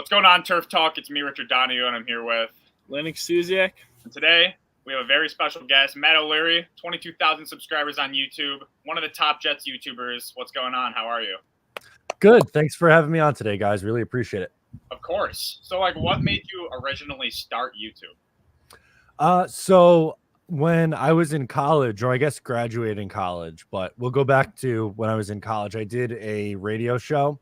What's going on, Turf Talk? It's me, Richard Donahue, and I'm here with Lennox Suziak. And today, we have a very special guest, Matt O'Leary, 22,000 subscribers on YouTube, one of the top Jets YouTubers. What's going on? How are you? Good. Thanks for having me on today, guys. Really appreciate it. Of course. So, what made you originally start YouTube? So when I was in college, or I guess graduating college, but we'll go back to when I was in college, I did a radio show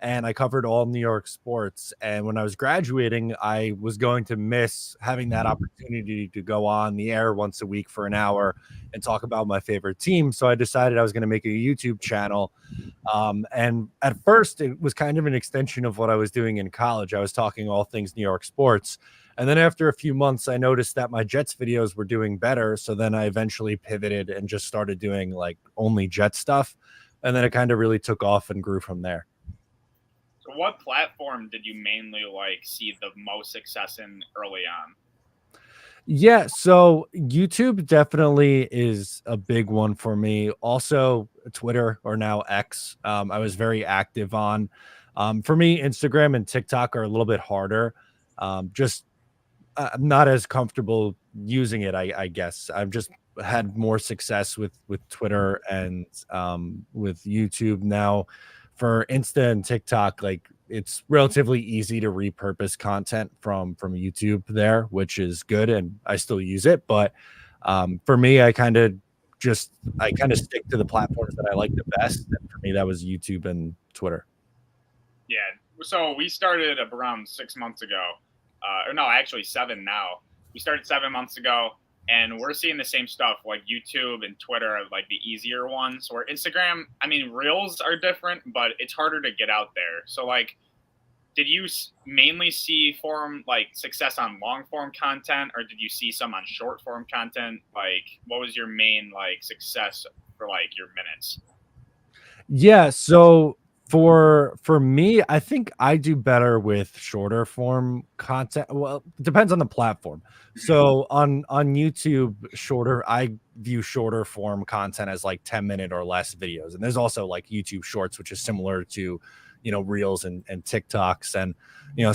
and I covered all New York sports. And when I was graduating, I was going to miss having that opportunity to go on the air once a week for an hour and talk about my favorite team. So I decided I was going to make a YouTube channel. And at first, it was kind of an extension of what I was doing in college. I was talking all things New York sports. And then after a few months, I noticed that my Jets videos were doing better. So then I eventually pivoted and just started doing like only Jet stuff. And then it kind of really took off and grew from there. So what platform did you mainly see the most success in early on? Yeah, so YouTube definitely is a big one for me. Also, Twitter, or now X, I was very active on. For me, Instagram and TikTok are a little bit harder. I'm not as comfortable using it, I guess. I've just had more success with Twitter and with YouTube. Now for Insta and TikTok, like it's relatively easy to repurpose content from YouTube there, which is good, and I still use it. But for me, I kind of stick to the platforms that I like the best. And for me, that was YouTube and Twitter. Yeah, so we started around 6 months ago. Or no, actually 7 now. We started 7 months ago, and we're seeing the same stuff. Like YouTube and Twitter are like the easier ones. Where Instagram, I mean, Reels are different, but it's harder to get out there. So did you mainly see success on long form content, or did you see some on short form content? What was your main success for your minutes? Yeah, so for me, I think I do better with shorter form content. Well, it depends on the platform. So on YouTube, I view shorter form content as 10-minute or less videos. And there's also YouTube Shorts, which is similar to, Reels and TikToks. And,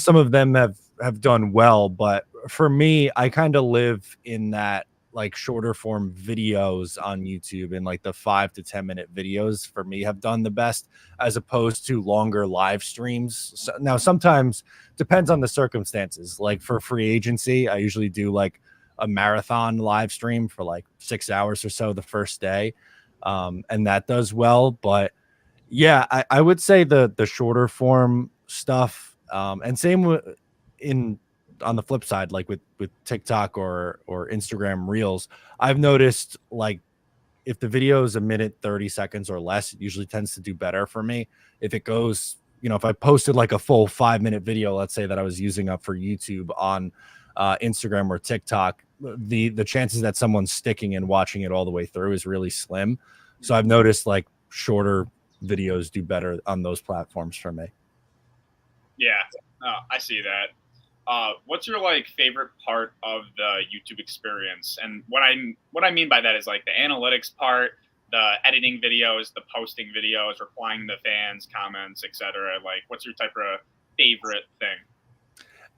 some of them have done well. But for me, I kind of live in that shorter form videos on YouTube, and the 5 to 10-minute videos for me have done the best, as opposed to longer live streams. So now sometimes depends on the circumstances. Like for free agency, I usually do a marathon live stream for 6 hours or so the first day. And that does well. But yeah, I would say the shorter form stuff, and same on the flip side, with TikTok or Instagram Reels, I've noticed if the video is a minute 30 seconds or less, it usually tends to do better for me. If it goes, if I posted a full 5-minute video, let's say that I was using up for YouTube on Instagram or TikTok, the chances that someone's sticking and watching it all the way through is really slim. So I've noticed shorter videos do better on those platforms for me. Yeah, I see that. What's your favorite part of the YouTube experience? And what I mean by that is the analytics part, the editing videos, the posting videos, replying to fans' comments, etc. What's your type of favorite thing?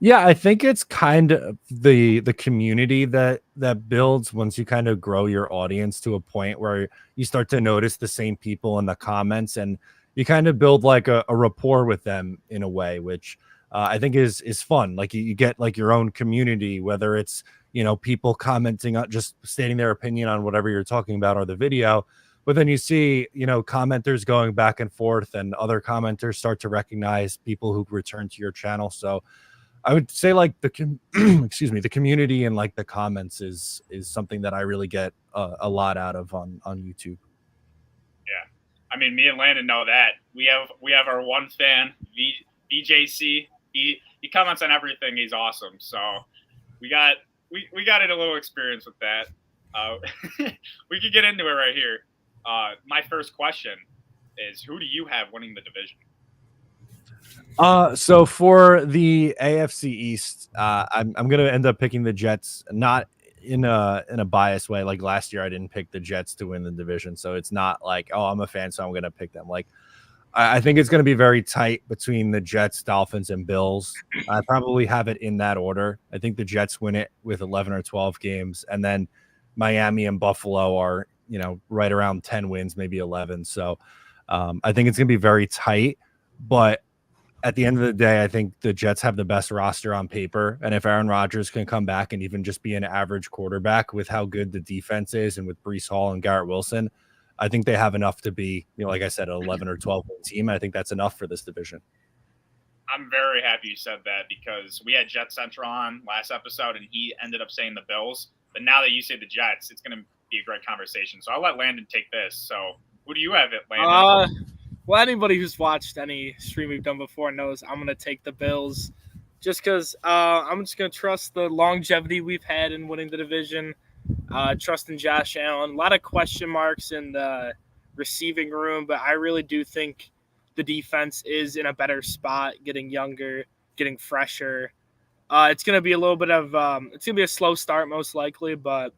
Yeah, I think it's kind of the community that builds once you kind of grow your audience to a point where you start to notice the same people in the comments, and you kind of build a rapport with them in a way, which I think is fun. You get your own community, whether it's, people commenting on, just stating their opinion on whatever you're talking about or the video. But then you see, commenters going back and forth, and other commenters start to recognize people who return to your channel. So I would say the community and the comments is something that I really get a lot out of on YouTube. Yeah. I mean, me and Landon know that. We have our one fan, VJC. He comments on everything. He's awesome. So we got a little experience with that. We could get into it right here. My first question is, who do you have winning the division? So for the AFC East, I'm gonna end up picking the Jets, not in a biased way. Last year, I didn't pick the Jets to win the division, so it's not oh, I'm a fan, so I'm gonna pick them. I think it's going to be very tight between the Jets, Dolphins, and Bills. I probably have it in that order. I think the Jets win it with 11 or 12 games, and then Miami and Buffalo are, right around 10 wins, maybe 11. So I think it's going to be very tight. But at the end of the day, I think the Jets have the best roster on paper. And if Aaron Rodgers can come back and even just be an average quarterback with how good the defense is and with Breece Hall and Garrett Wilson, I think they have enough to be, like I said, an 11 or 12 win team. I think that's enough for this division. I'm very happy you said that because we had Jet Central on last episode and he ended up saying the Bills. But now that you say the Jets, it's going to be a great conversation. So I'll let Landon take this. So who do you have it, Landon? Well, anybody who's watched any stream we've done before knows I'm going to take the Bills just because I'm just going to trust the longevity we've had in winning the division, trusting Josh Allen. A lot of question marks in the receiving room, but I really do think the defense is in a better spot, getting younger, getting fresher. It's going to be a little bit of it's going to be a slow start most likely, but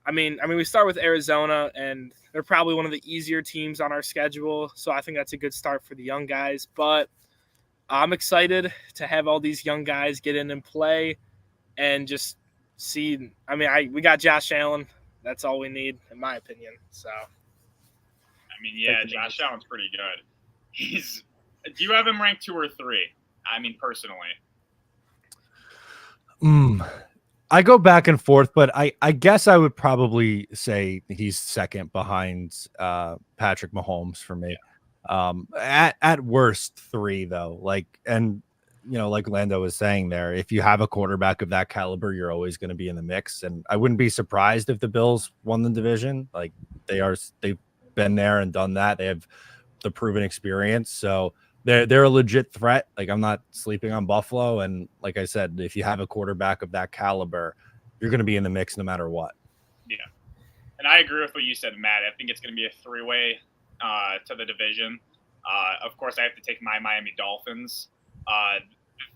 I mean, we start with Arizona, and they're probably one of the easier teams on our schedule, so I think that's a good start for the young guys. But I'm excited to have all these young guys get in and play and just see. I mean, we got Josh Allen. That's all we need, in my opinion. So, I mean, yeah, Josh Allen's pretty good. Do you have him ranked 2 or 3? I mean, personally. I go back and forth, but I guess I would probably say he's second behind Patrick Mahomes for me. Yeah. At worst 3 though. Like Lando was saying there, if you have a quarterback of that caliber, you're always going to be in the mix. And I wouldn't be surprised if the Bills won the division. Like they've been there and done that. They have the proven experience. So they're a legit threat. Like I'm not sleeping on Buffalo. And like I said, if you have a quarterback of that caliber, you're going to be in the mix no matter what. Yeah. And I agree with what you said, Matt. I think it's going to be a 3-way to the division. Of course, I have to take my Miami Dolphins. The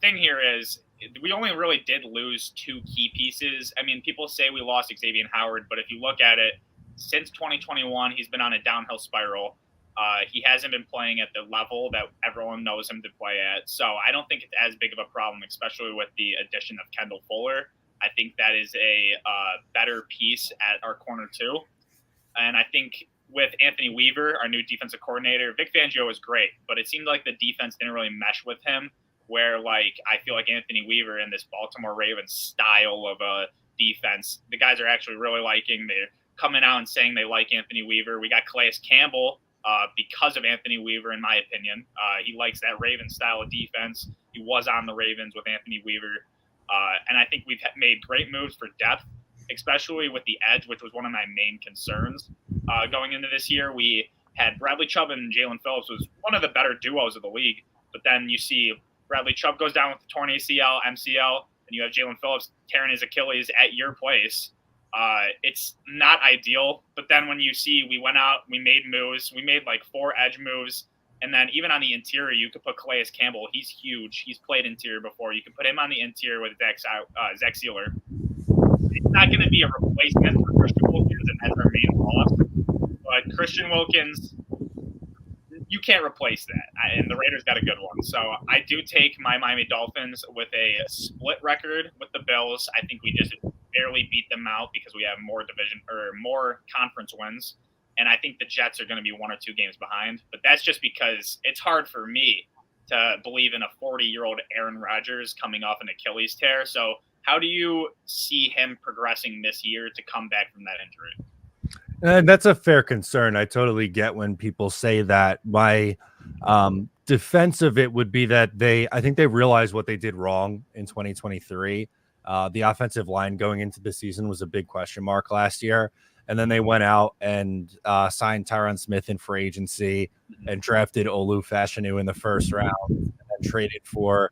thing here is we only really did lose 2 key pieces. I mean, people say we lost Xavier Howard, but if you look at it, since 2021, he's been on a downhill spiral. He hasn't been playing at the level that everyone knows him to play at. So I don't think it's as big of a problem, especially with the addition of Kendall Fuller. I think that is a better piece at our corner too. And I think with Anthony Weaver, our new defensive coordinator, Vic Fangio was great, but it seemed like the defense didn't really mesh with him, where I feel like Anthony Weaver in this Baltimore Ravens style of a defense, the guys are actually really liking. They're coming out and saying they like Anthony Weaver. We got Calais Campbell, because of Anthony Weaver, in my opinion. He likes that Ravens style of defense. He was on the Ravens with Anthony Weaver. And I think we've made great moves for depth, especially with the edge, which was one of my main concerns going into this year. We had Bradley Chubb and Jalen Phillips was one of the better duos of the league. But then you see Bradley Chubb goes down with the torn ACL, MCL, and you have Jalen Phillips tearing his Achilles at your place. It's not ideal, but then when you see we went out, we made moves, we made 4 edge moves, and then even on the interior, you could put Calais Campbell. He's huge. He's played interior before. You could put him on the interior with Zach Sealer. It's not going to be a replacement for Christian Wilkins, and that's our main loss. But Christian Wilkins, you can't replace that, and the Raiders got a good one. So I do take my Miami Dolphins with a split record with the Bills. I think we just barely beat them out because we have more division or more conference wins. And I think the Jets are going to be 1 or 2 games behind. But that's just because it's hard for me to believe in a 40-year-old Aaron Rodgers coming off an Achilles tear. So how do you see him progressing this year to come back from that injury? And that's a fair concern. I totally get when people say that. My defense of it would be that I think they realized what they did wrong in 2023. The offensive line going into the season was a big question mark last year. And then they went out and signed Tyron Smith in free agency and drafted Olu Fashanu in the first round and traded for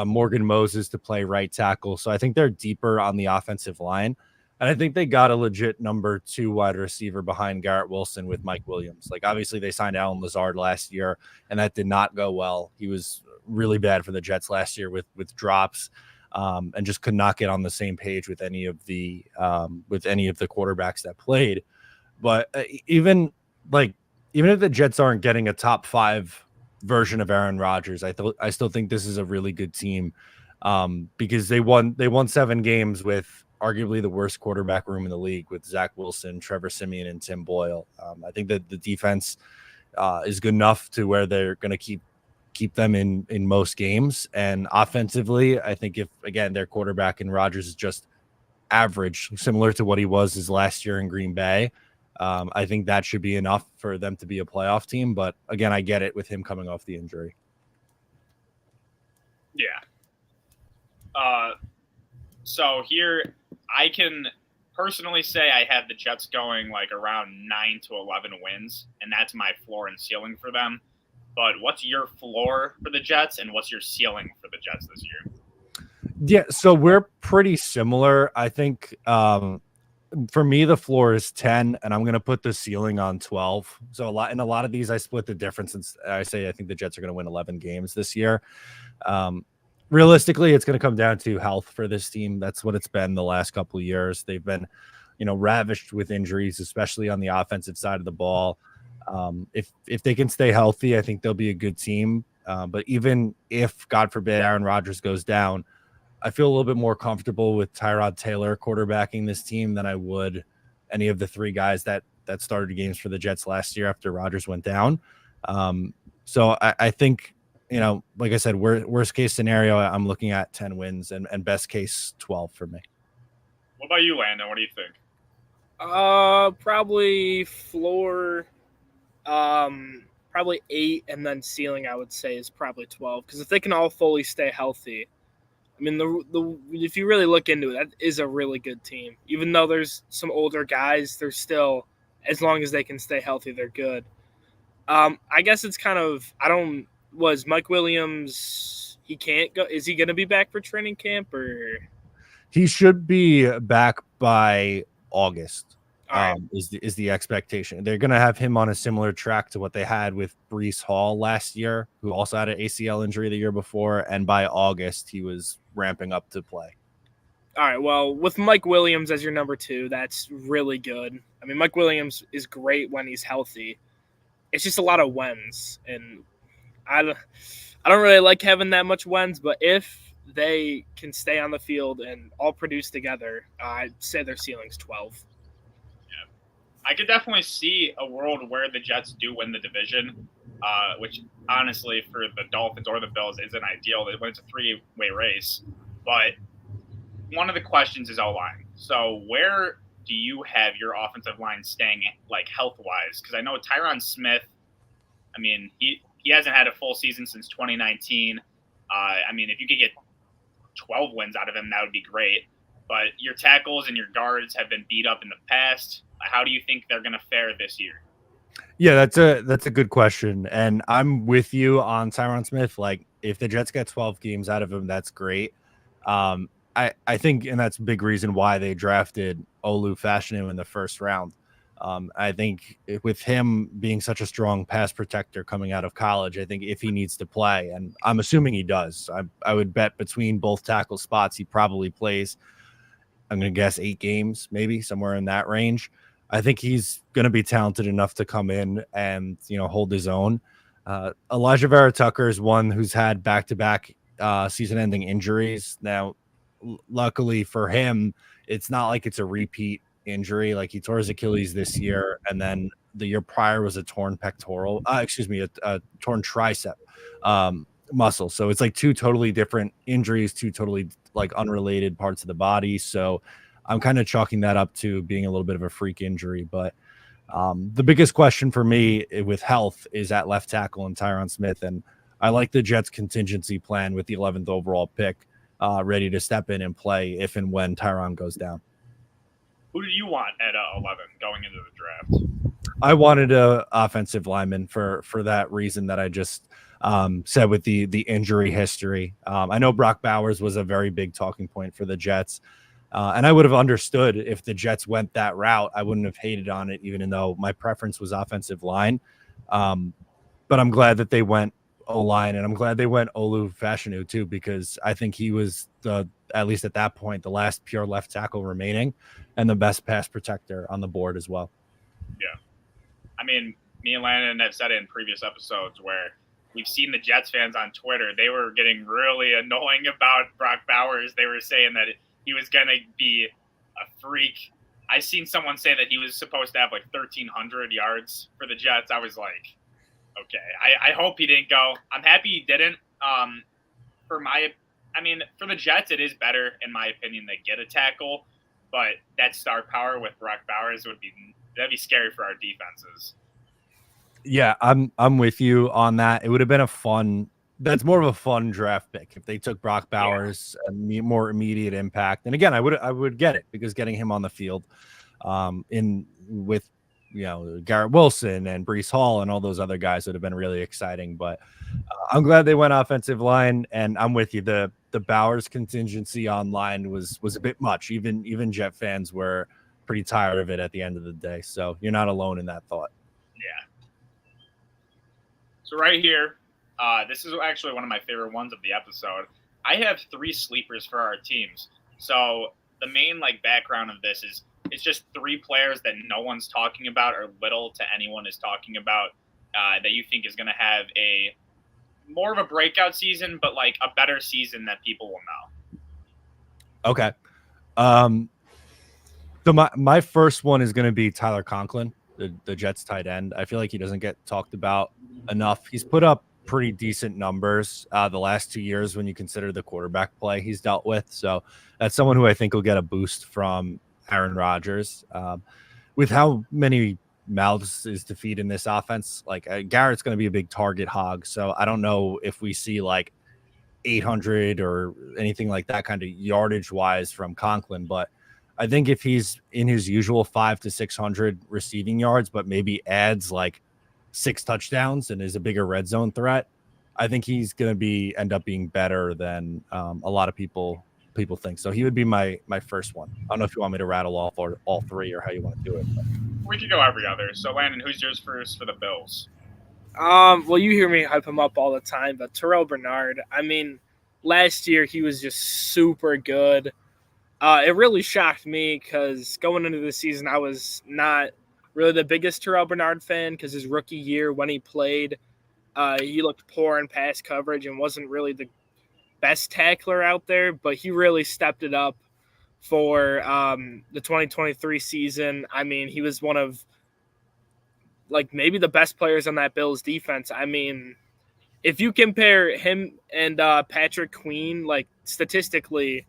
Morgan Moses to play right tackle. So I think they're deeper on the offensive line. And I think they got a legit number 2 wide receiver behind Garrett Wilson with Mike Williams. Obviously, they signed Alan Lazard last year, and that did not go well. He was really bad for the Jets last year with drops. And just could not get on the same page with any of the quarterbacks that played. But even even if the Jets aren't getting a top 5 version of Aaron Rodgers, I still think this is a really good team, because they won 7 games with arguably the worst quarterback room in the league with Zach Wilson, Trevor Siemian, and Tim Boyle. I think that the defense is good enough to where they're going to keep them in most games. And offensively, I think if again their quarterback and Rodgers is just average, similar to what he was his last year in Green Bay, I think that should be enough for them to be a playoff team. But again, I get it with him coming off the injury. Yeah. So here I can personally say I have the Jets going like around 9 to 11 wins, and that's my floor and ceiling for them. But what's your floor for the Jets, and what's your ceiling for the Jets this year? Yeah, so we're pretty similar. I think for me, the floor is 10, and I'm going to put the ceiling on 12. So in a lot of these, I split the difference, and I say I think the Jets are going to win 11 games this year. Realistically, it's going to come down to health for this team. That's what it's been the last couple of years. They've been, ravished with injuries, especially on the offensive side of the ball. If they can stay healthy, I think they'll be a good team. But even if, God forbid, Aaron Rodgers goes down, I feel a little bit more comfortable with Tyrod Taylor quarterbacking this team than I would any of the 3 guys that started games for the Jets last year after Rodgers went down. So I think, like I said, worst case scenario, I'm looking at 10 wins and best case 12 for me. What about you, Landon? What do you think? Probably floor, probably 8, and then ceiling I would say is probably 12. Because if they can all fully stay healthy, I mean, the if you really look into it, that is a really good team. Even though there's some older guys, they're still, as long as they can stay healthy, they're good. I guess it's kind of, was Mike Williams, he can't go, is he going to be back for training camp or? He should be back by August. Right. Is the expectation. They're going to have him on a similar track to what they had with Breece Hall last year, who also had an ACL injury the year before, and by August he was ramping up to play. All right, well, with Mike Williams as your number 2, that's really good. I mean, Mike Williams is great when he's healthy. It's just a lot of wins, and I don't really like having that much wins, but if they can stay on the field and all produce together, I'd say their ceiling's 12. I could definitely see a world where the Jets do win the division, which honestly for the Dolphins or the Bills isn't ideal. When it's a 3-way race. But one of the questions is O-line. So where do you have your offensive line staying like health-wise? Because I know Tyron Smith, I mean, he hasn't had a full season since 2019. I mean, if you could get 12 wins out of him, that would be great. But your tackles and your guards have been beat up in the past. How do you think they're going to fare this year? Yeah, that's a good question, and I'm with you on Tyron Smith. Like, if the Jets get 12 games out of him, that's great. I think, and that's a big reason why they drafted Olu Fashanu in the first round. I think with him being such a strong pass protector coming out of college, I think if he needs to play, and I'm assuming he does, I would bet between both tackle spots he probably plays. I'm going to guess 8 games, maybe somewhere in that range. I think he's going to be talented enough to come in and, hold his own. Elijah Vera Tucker is one who's had back-to-back season-ending injuries. Now, luckily for him, it's not like it's a repeat injury. Like, he tore his Achilles this year, and then the year prior was a torn pectoral, a torn tricep muscle. So it's like 2 totally different injuries, 2 totally like unrelated parts of the body. So I'm kind of chalking that up to being a little bit of a freak injury. But the biggest question for me with health is at left tackle and Tyron Smith. And I like the Jets contingency plan with the 11th overall pick ready to step in and play if and when Tyron goes down. Who do you want at 11 going into the draft? I wanted a offensive lineman for that reason that I just said with the injury history. I know Brock Bowers was a very big talking point for the Jets. And I would have understood if the Jets went that route. I wouldn't have hated on it, even though my preference was offensive line. But I'm glad that they went O-line, and I'm glad they went Olu Fashanu too, because I think he was at least at that point, the last pure left tackle remaining and the best pass protector on the board as well. Yeah. I mean, me and Landon have said it in previous episodes where we've seen the Jets fans on Twitter. They were getting really annoying about Brock Bowers. They were saying that he was going to be a freak. I seen someone say that he was supposed to have like 1,300 yards for the Jets. I was like, okay, I hope he didn't go. I'm happy he didn't. For the Jets, it is better, in my opinion, they get a tackle. But that star power with Brock Bowers that'd be scary for our defenses. Yeah, I'm with you on that. It would have been that's more of a fun draft pick if they took Brock Bowers, more immediate impact. And again, I would get it because getting him on the field with Garrett Wilson and Breece Hall and all those other guys would have been really exciting. But I'm glad they went offensive line, and I'm with you. The Bowers contingency online was a bit much. Even Jet fans were pretty tired of it at the end of the day. So you're not alone in that thought. Yeah. So right here, this is actually one of my favorite ones of the episode. I have 3 sleepers for our teams. So the main background of this is it's just 3 players that no one's talking about or little to anyone is talking about that you think is going to have a more of a breakout season, but a better season that people will know. Okay. So my first one is going to be Tyler Conklin, the Jets tight end. I feel like he doesn't get talked about enough. He's put up pretty decent numbers the last 2 years when you consider the quarterback play he's dealt with. So that's someone who I think will get a boost from Aaron Rodgers. With how many mouths is to feed in this offense, Garrett's going to be a big target hog. So I don't know if we see 800 or anything like that kind of yardage wise from Conklin, but I think if he's in his usual 500 to 600 receiving yards, but maybe adds 6 touchdowns and is a bigger red zone threat, I think he's going to end up being better than a lot of people think. So he would be my first one. I don't know if you want me to rattle off all 3 or how you want to do it. But. We could go every other. So Landon, who's yours first for the Bills? Well, you hear me hype him up all the time, but Terrell Bernard, last year he was just super good. It really shocked me because going into the season, I was not really the biggest Terrell Bernard fan because his rookie year when he played, he looked poor in pass coverage and wasn't really the best tackler out there, but he really stepped it up for the 2023 season. He was one of maybe the best players on that Bills defense. If you compare him and Patrick Queen, statistically,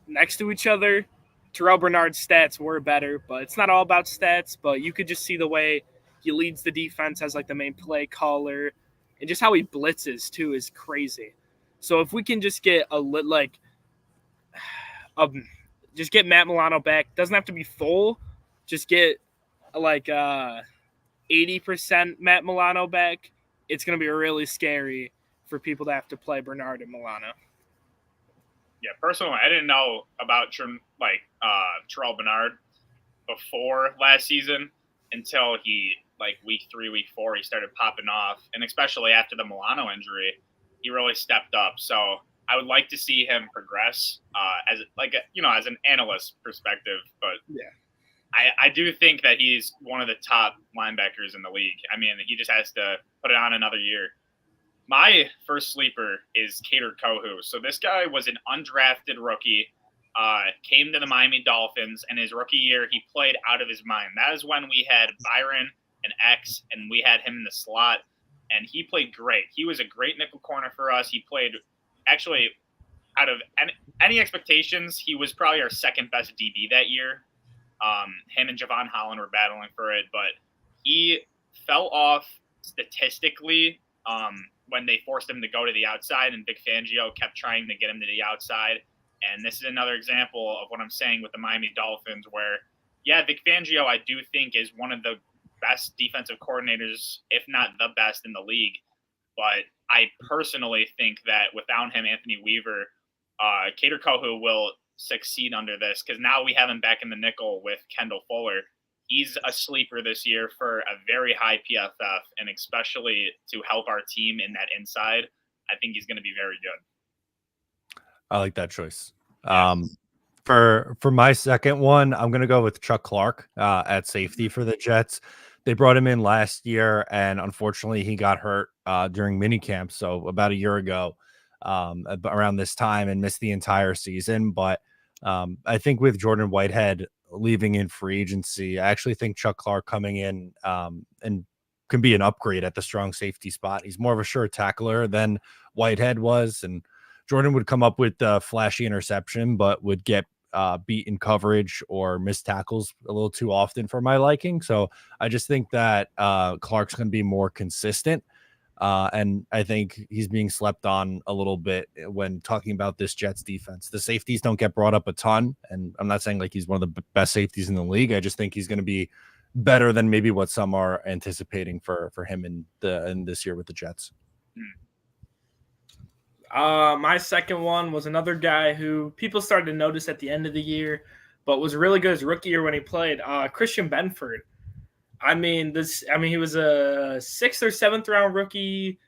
next to each other, Terrell Bernard's stats were better, but it's not all about stats. But you could just see the way he leads the defense as the main play caller, and just how he blitzes too is crazy. So if we can just get just get Matt Milano back, doesn't have to be full, just get 80% Matt Milano back, it's going to be really scary for people to have to play Bernard and Milano. Yeah, personally, I didn't know about Terrell Bernard before last season until he week 3, week 4, he started popping off, and especially after the Milano injury, he really stepped up. So I would like to see him progress as an analyst perspective, but yeah. I do think that he's one of the top linebackers in the league. He just has to put it on another year. My first sleeper is Kader Kohou. So this guy was an undrafted rookie, came to the Miami Dolphins, and his rookie year, he played out of his mind. That is when we had Byron and X, and we had him in the slot, and he played great. He was a great nickel corner for us. He played, actually, out of any expectations, he was probably our second best DB that year. Him and Javon Holland were battling for it, but he fell off statistically when they forced him to go to the outside, and Vic Fangio kept trying to get him to the outside. And this is another example of what I'm saying with the Miami Dolphins, where, yeah, Vic Fangio, I do think, is one of the best defensive coordinators, if not the best in the league. But I personally think that without him, Anthony Weaver, Kader Kohou will succeed under this, because now we have him back in the nickel with Kendall Fuller. He's a sleeper this year for a very high PFF, and especially to help our team in that inside, I think he's going to be very good. I like that choice. Yes. For my second one, I'm going to go with Chuck Clark at safety for the Jets. they brought him in last year, and unfortunately, he got hurt during minicamp. So about a year ago, around this time, and missed the entire season. But I think with Jordan Whitehead leaving in free agency, I actually think Chuck Clark coming in and can be an upgrade at the strong safety spot. He's more of a sure tackler than Whitehead was, and Jordan would come up with the flashy interception, but would get beat in coverage or miss tackles a little too often for my liking. So I just think that Clark's going to be more consistent. And I think he's being slept on a little bit when talking about this Jets defense. The safeties don't get brought up a ton, and I'm not saying like he's one of the best safeties in the league. I just think he's going to be better than maybe what some are anticipating for him in this year with the Jets. My second one was another guy who people started to notice at the end of the year, but was really good his rookie year when he played. Christian Benford. I mean, he was a 6th or 7th round rookie,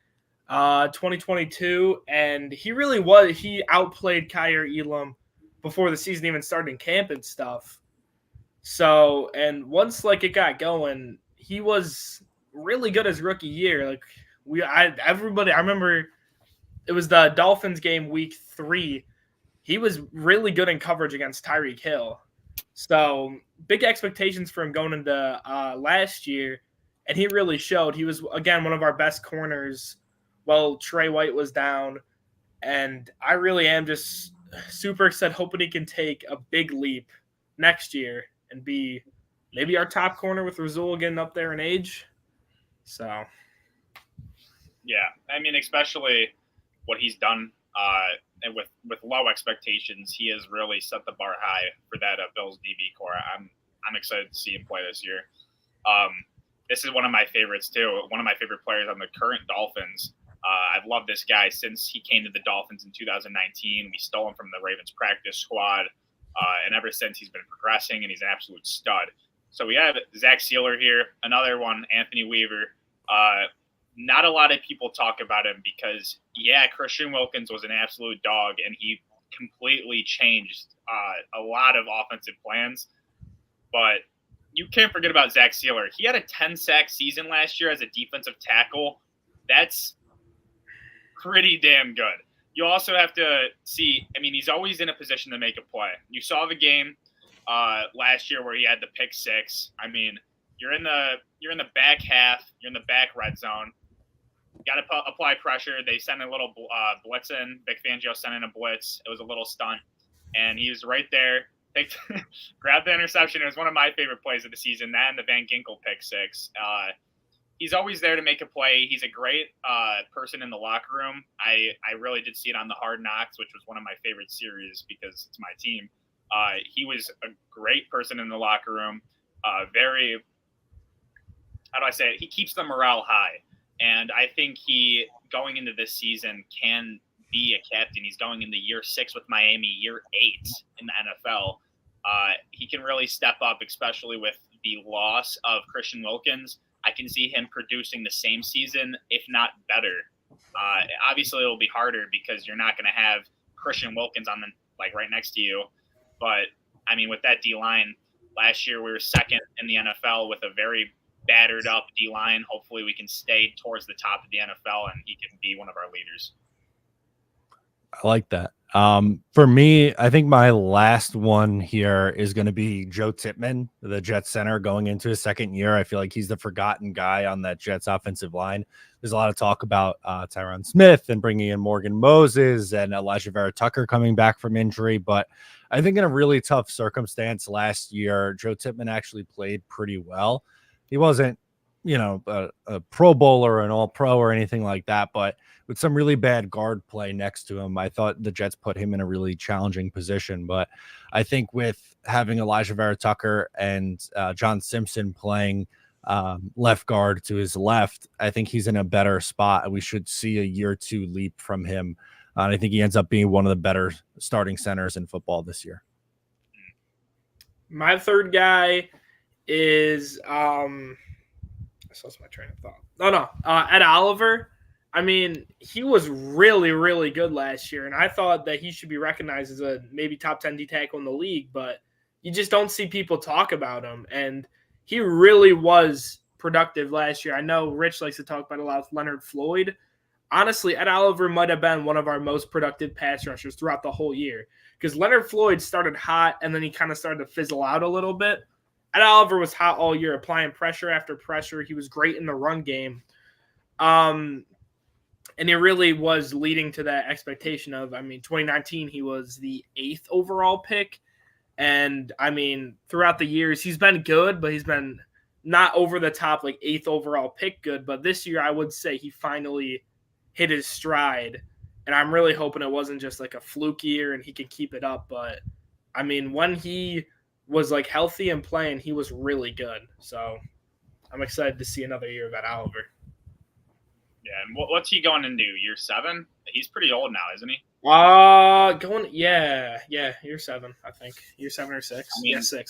2022, and he really was. He outplayed Kyer Elam before the season even started in camp and stuff. So, and once like it got going, he was really good his rookie year. Like everybody, I remember it was the Dolphins game week 3. He was really good in coverage against Tyreek Hill. So big expectations for him going into last year, and he really showed. He was, again, one of our best corners while Trey White was down, and I really am just super excited, hoping he can take a big leap next year and be maybe our top corner with Rasul getting up there in age. So, yeah, I mean, especially what he's done and with low expectations, he has really set the bar high for that Bills DB core. I'm excited to see him play this year. This is one of my favorites too. One of my favorite players on the current Dolphins. I've loved this guy since he came to the Dolphins in 2019. We stole him from the Ravens practice squad, and ever since he's been progressing, and he's an absolute stud. So we have Zach Sealer here, another one, Anthony Weaver. Not a lot of people talk about him because, yeah, Christian Wilkins was an absolute dog, and he completely changed a lot of offensive plans. But you can't forget about Zach Sealer. He had a 10-sack season last year as a defensive tackle. That's pretty damn good. You also have to see, I mean, he's always in a position to make a play. You saw the game last year where he had the pick 6. I mean, you're in the back half, you're in the back red zone. Got to apply pressure. They sent a little blitz in. Vic Fangio sent in a blitz. It was a little stunt, and he was right there. Grabbed the interception. It was one of my favorite plays of the season. That and the Van Ginkel pick 6. He's always there to make a play. He's a great person in the locker room. I really did see it on the Hard Knocks, which was one of my favorite series because it's my team. He was a great person in the locker room. Very, how do I say it? He keeps the morale high. And I think he, going into this season, can be a captain. He's going into year 6 with Miami, year 8 in the NFL. He can really step up, especially with the loss of Christian Wilkins. I can see him producing the same season, if not better. Obviously, it'll be harder because you're not going to have Christian Wilkins on right next to you. But, I mean, with that D-line, last year we were second in the NFL with a very battered up D-line. Hopefully we can stay towards the top of the NFL and he can be one of our leaders. I like that. For me, I think my last one here is going to be Joe Tippmann, the Jets center, going into his second year. I feel like he's the forgotten guy on that Jets offensive line. There's a lot of talk about Tyron Smith and bringing in Morgan Moses and Elijah Vera Tucker coming back from injury. But I think in a really tough circumstance last year, Joe Tippmann actually played pretty well. He wasn't, a Pro Bowler or an All-Pro or anything like that, but with some really bad guard play next to him, I thought the Jets put him in a really challenging position. But I think with having Elijah Vera Tucker and John Simpson playing left guard to his left, I think he's in a better spot, and we should see a year 2 leap from him. And I think he ends up being one of the better starting centers in football this year. My third guy is I lost my train of thought. Ed Oliver. I mean, he was really, really good last year, and I thought that he should be recognized as a maybe top 10 D tackle in the league, but you just don't see people talk about him, and he really was productive last year. I know Rich likes to talk about a lot with Leonard Floyd. Honestly, Ed Oliver might have been one of our most productive pass rushers throughout the whole year because Leonard Floyd started hot and then he kind of started to fizzle out a little bit. Ed Oliver was hot all year, applying pressure after pressure. He was great in the run game. And he really was leading to that expectation of, 2019, he was the 8th overall pick. And, throughout the years, he's been good, but he's been not over the top, like 8th overall pick good. But this year, I would say he finally hit his stride. And I'm really hoping it wasn't just like a fluke year and he can keep it up. But, when he was like healthy and playing, he was really good. So I'm excited to see another year of that Oliver. Yeah, and what's he going into, year 7? He's pretty old now, isn't he? Year 7, I think. Year 7 or 6. 6, I think.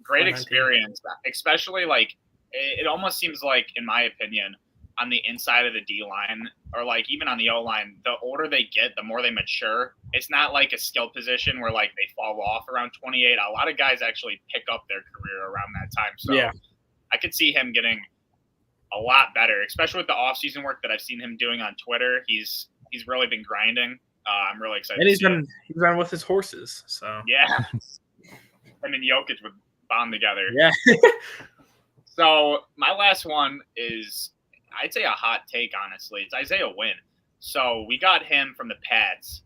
Great experience, especially like it almost seems like, in my opinion, on the inside of the D line or like even on the O line, the older they get, the more they mature. It's not like a skill position where like they fall off around 28. A lot of guys actually pick up their career around that time. So yeah. I could see him getting a lot better, especially with the off-season work that I've seen him doing on Twitter. He's really been grinding. I'm really excited. And he's been with his horses. So yeah, him and Jokic would bond together. Yeah. So my last one is, I'd say, a hot take. Honestly, it's Isaiah Wynn. So we got him from the Pats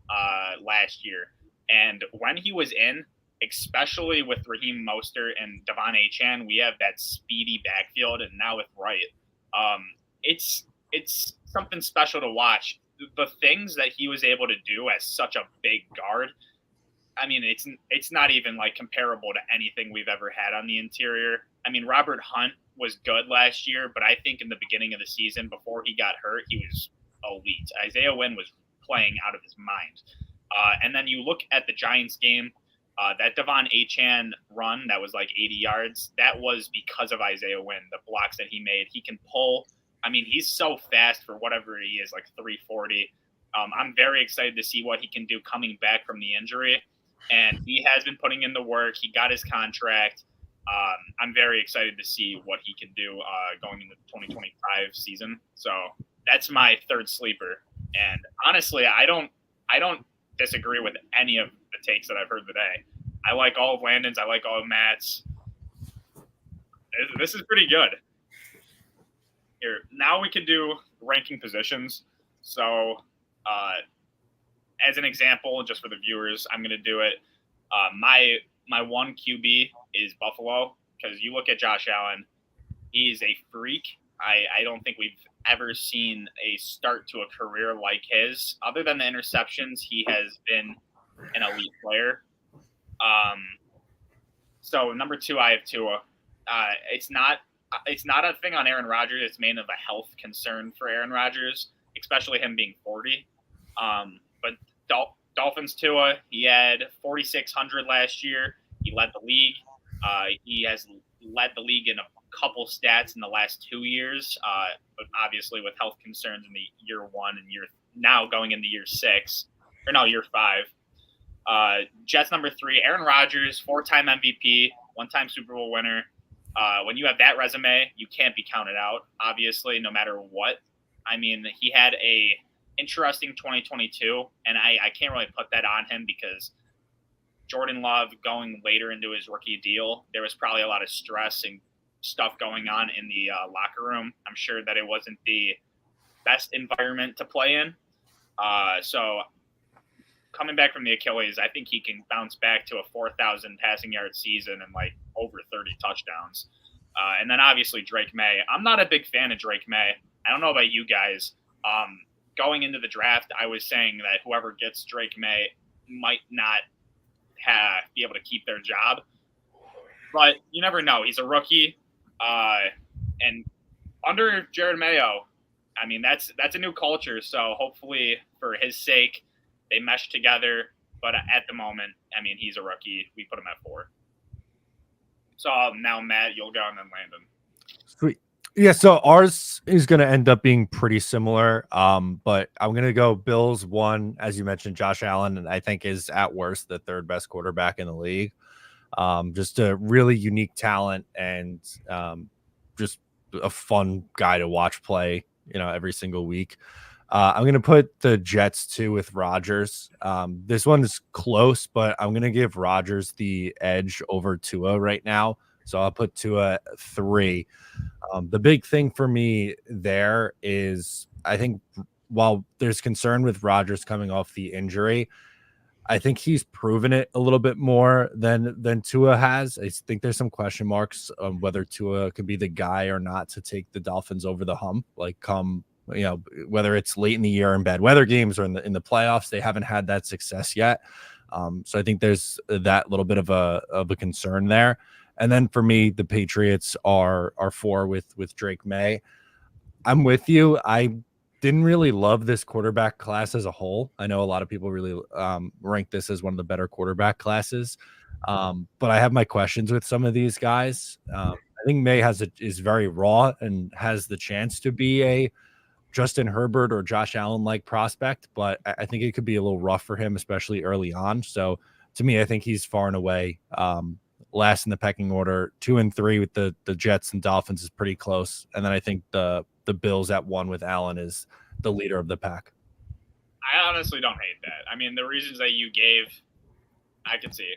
last year, and when he was in, especially with Raheem Mostert and Devon Achane, we have that speedy backfield, and now with Wright. It's something special to watch. The things that he was able to do as such a big guard, it's not even like comparable to anything we've ever had on the interior. Robert Hunt was good last year, but I think in the beginning of the season, before he got hurt, he was elite. Isaiah Wynn was playing out of his mind. And then you look at the Giants game, that Devon Achane run that was like 80 yards, that was because of Isaiah Wynn, the blocks that he made. He can pull. He's so fast for whatever he is, like 340. I'm very excited to see what he can do coming back from the injury. And he has been putting in the work. He got his contract. I'm very excited to see what he can do going into the 2025 season. So that's my third sleeper. And honestly, I don't disagree with any of the takes that I've heard today. I like all of Landon's. I like all of Matt's. This is pretty good. Here, now we can do ranking positions. So, as an example, just for the viewers, I'm going to do it. My one QB is Buffalo, because you look at Josh Allen, he's a freak. I don't think we've ever seen a start to a career like his. Other than the interceptions, he has been an elite player. So number 2, I have Tua. It's not a thing on Aaron Rodgers. It's mainly a health concern for Aaron Rodgers, especially him being 40. But Dolphins Tua, he had 4,600 last year. He led the league. He has led the league in a couple stats in the last 2 years, but obviously with health concerns in the year 1 and now going into year 5. Jets number 3, Aaron Rodgers, 4-time MVP, 1-time Super Bowl winner. When you have that resume, you can't be counted out, obviously, no matter what. He had a interesting 2022, and I can't really put that on him because Jordan Love going later into his rookie deal, there was probably a lot of stress and stuff going on in the locker room. I'm sure that it wasn't the best environment to play in. So coming back from the Achilles, I think he can bounce back to a 4,000 passing yard season and like over 30 touchdowns. And then obviously Drake May. I'm not a big fan of Drake May. I don't know about you guys. Going into the draft, I was saying that whoever gets Drake May might not be able to keep their job. But you never know. He's a rookie. And under Jared Mayo, that's a new culture. So hopefully for his sake, they mesh together. But at the moment, he's a rookie. We put him at 4. So now, Matt, you'll go, and then Landon. Sweet. Yeah, so ours is going to end up being pretty similar. But I'm going to go Bills 1, as you mentioned, Josh Allen, and I think is at worst the 3rd best quarterback in the league. Just a really unique talent and just a fun guy to watch play, every single week. I'm going to put the Jets 2 with Rodgers. This one's close, but I'm going to give Rodgers the edge over Tua right now. So I'll put Tua 3. The big thing for me there is I think while there's concern with Rodgers coming off the injury, I think he's proven it a little bit more than Tua has. I think there's some question marks on whether Tua could be the guy or not to take the Dolphins over the hump. Like whether it's late in the year in bad weather games or in the playoffs, they haven't had that success yet. So I think there's that little bit of a concern there. And then for me, the Patriots are 4 with Drake May. I'm with you. I didn't really love this quarterback class as a whole. I know a lot of people really rank this as one of the better quarterback classes, but I have my questions with some of these guys. I think May is very raw and has the chance to be a Justin Herbert or Josh Allen like prospect, but I think it could be a little rough for him, especially early on. So to me, I think he's far and away last in the pecking order. 2 and 3 with the Jets and Dolphins is pretty close, and then I think the Bills at 1 with Allen is the leader of the pack. I honestly don't hate that. I mean, the reasons that you gave, I can see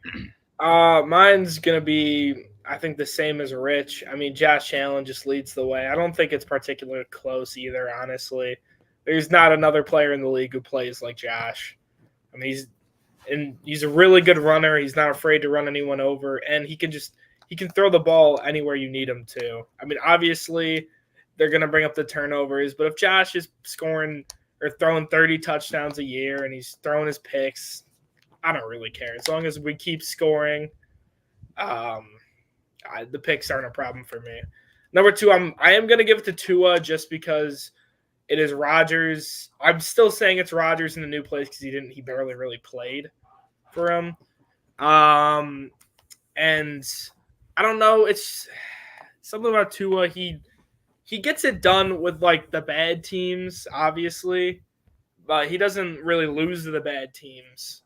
it. Mine's gonna be, I think, the same as Rich. I mean, Josh Allen just leads the way. I don't think it's particularly close either, honestly. There's not another player in the league who plays like Josh. I mean, he's a really good runner. He's not afraid to run anyone over, and he can throw the ball anywhere you need him to. I mean, obviously, they're going to bring up the turnovers, but if Josh is scoring or throwing 30 touchdowns a year and he's throwing his picks, I don't really care. As long as we keep scoring, the picks aren't a problem for me. Number 2, I am going to give it to Tua just because it is Rodgers. I'm still saying it's Rodgers in the new place because he barely really played for him. And I don't know. It's something about Tua. He gets it done with like the bad teams, obviously, but he doesn't really lose to the bad teams.